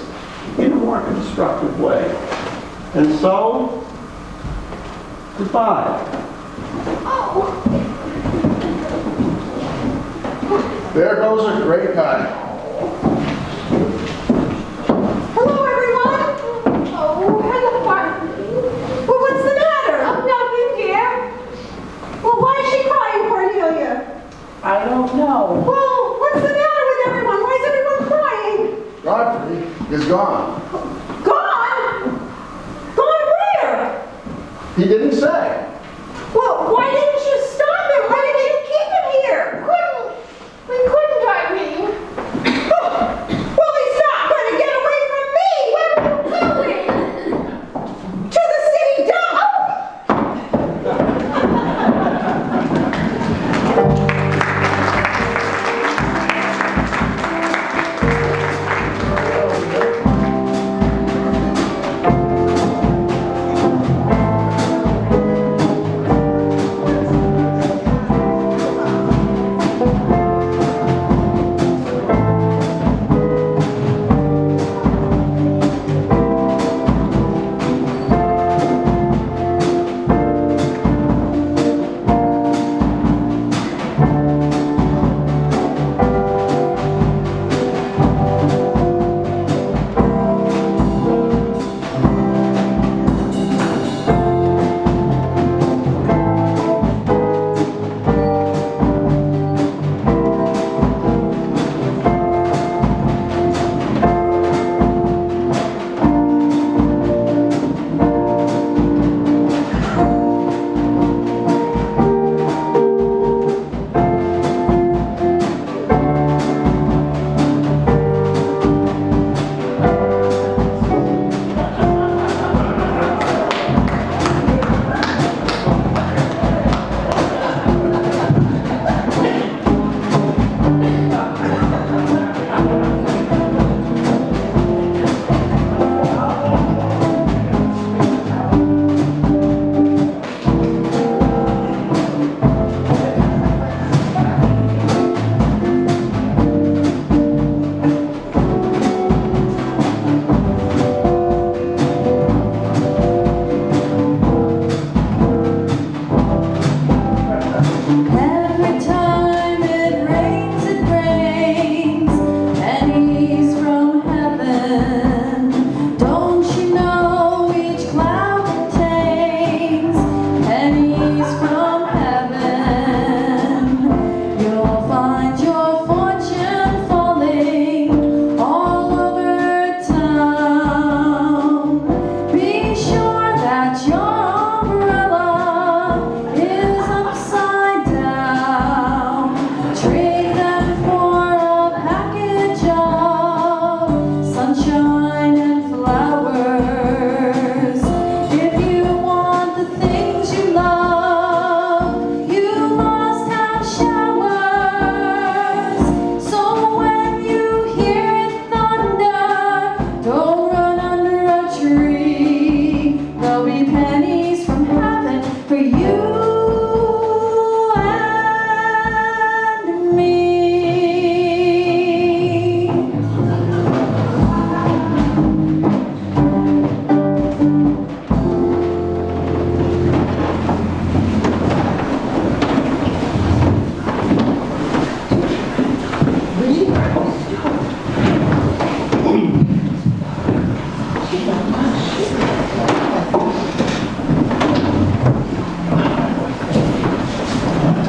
in a more constructive way. And so, goodbye. There goes a great guy. Hello, everyone. Oh, hello, Godfrey. Well, what's the matter? I'm nothing, dear. Well, why is she crying, Cornelia? I don't know. Well, what's the matter with everyone? Why is everyone crying? Godfrey is gone. Gone? Gone where? He didn't say. Well, why didn't you stop him? Why didn't you keep him here? We couldn't, Irene. Well, he's not going to get away from me. Where are you going? To the city dump. Don't you know each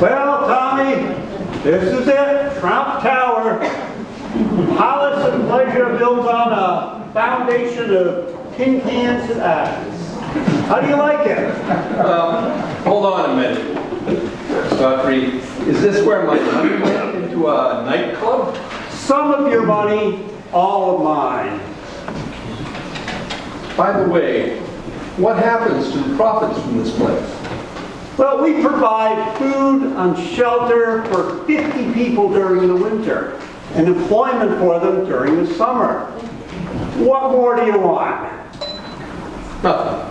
Well, Tommy, this is it, Trump Tower. Palace of pleasure built on a foundation of tin cans and ashes. How do you like it? Hold on a minute. Godfrey, is this where my money went into a nightclub? Some of your money, all of mine. By the way, what happens to the profits from this place? Well, we provide food and shelter for 50 people during the winter and employment for them during the summer. What more do you want? Nothing.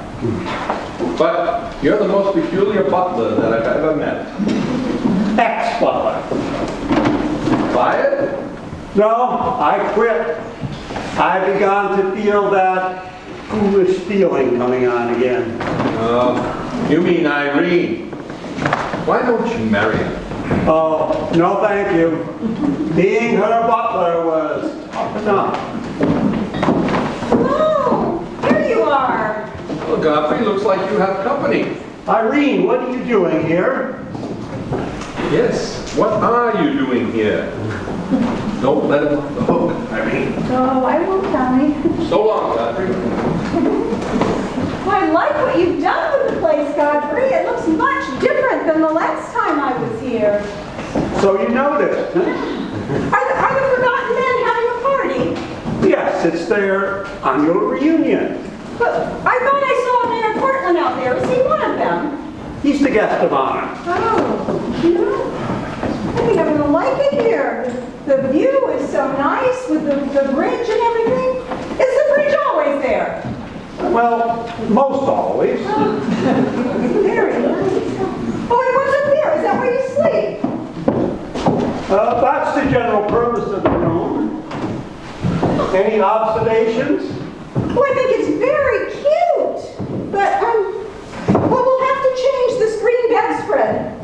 But you're the most peculiar butler that I've ever met. Ex-butler. Fired? No, I quit. I've begun to feel that foolish feeling coming on again. You mean Irene. Why don't you marry her? Oh, no thank you. Being her butler was tough enough. Oh, here you are. Well, Godfrey, looks like you have company. Irene, what are you doing here? Yes, what are you doing here? Don't let him off the hook, Irene. Oh, I won't, Tommy. So long, Godfrey. I like what you've done with the place, Godfrey. It looks much different than the last time I was here. So you noticed, huh? Are the Forgotten Men having a party? Yes, it's their annual reunion. But I thought I saw Mayor Portland out there. Is he one of them? He's the guest of honor. Oh, you know, I think I'm gonna like it here. The view is so nice with the bridge and everything. Is the bridge always there? Well, most always. Very nice. Oh, and what's up there? Is that where you sleep? That's the general purpose of the room. Any observations? Oh, I think it's very cute. But, well, we'll have to change this green bedspread.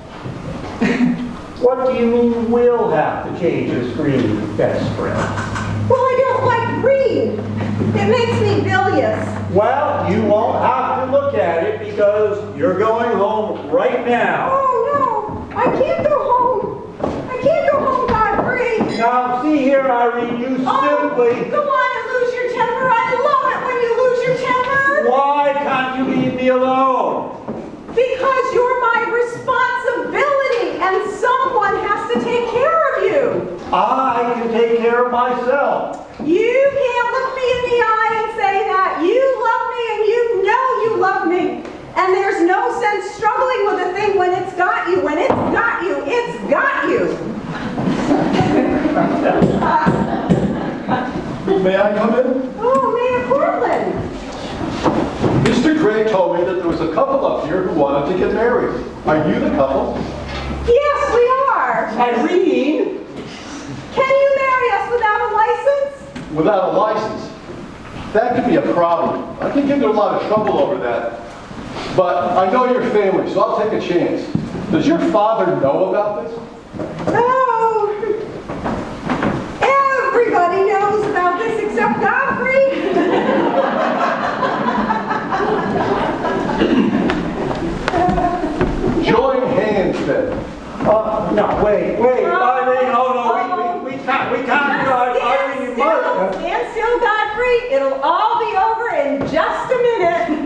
What do you mean we'll have to change the screen bedspread? Well, I don't like green. It makes me bilious. Well, you won't have to look at it because you're going home right now. Oh, no. I can't go home. I can't go home, Godfrey. Now, see here, Irene, you simply... Go on and lose your temper. I love it when you lose your temper. Why can't you leave me alone? Because you're my responsibility and someone has to take care of you. I can take care of myself. You can't look me in the eye and say that. You love me and you know you love me. And there's no sense struggling with a thing when it's got you. When it's got you, it's got you. May I come in? Oh, Mayor Portland. Mr. Gray told me that there was a couple up here who wanted to get married. Are you the couple? Yes, we are. Irene? Can you marry us without a license? Without a license? That could be a problem. I can get into a lot of trouble over that. But I know your family, so I'll take a chance. Does your father know about this? Oh, everybody knows about this except Godfrey. Join hands then. No, wait. Irene, oh no, we can't, Irene, you must. Stand still, Godfrey. It'll all be over in just a minute.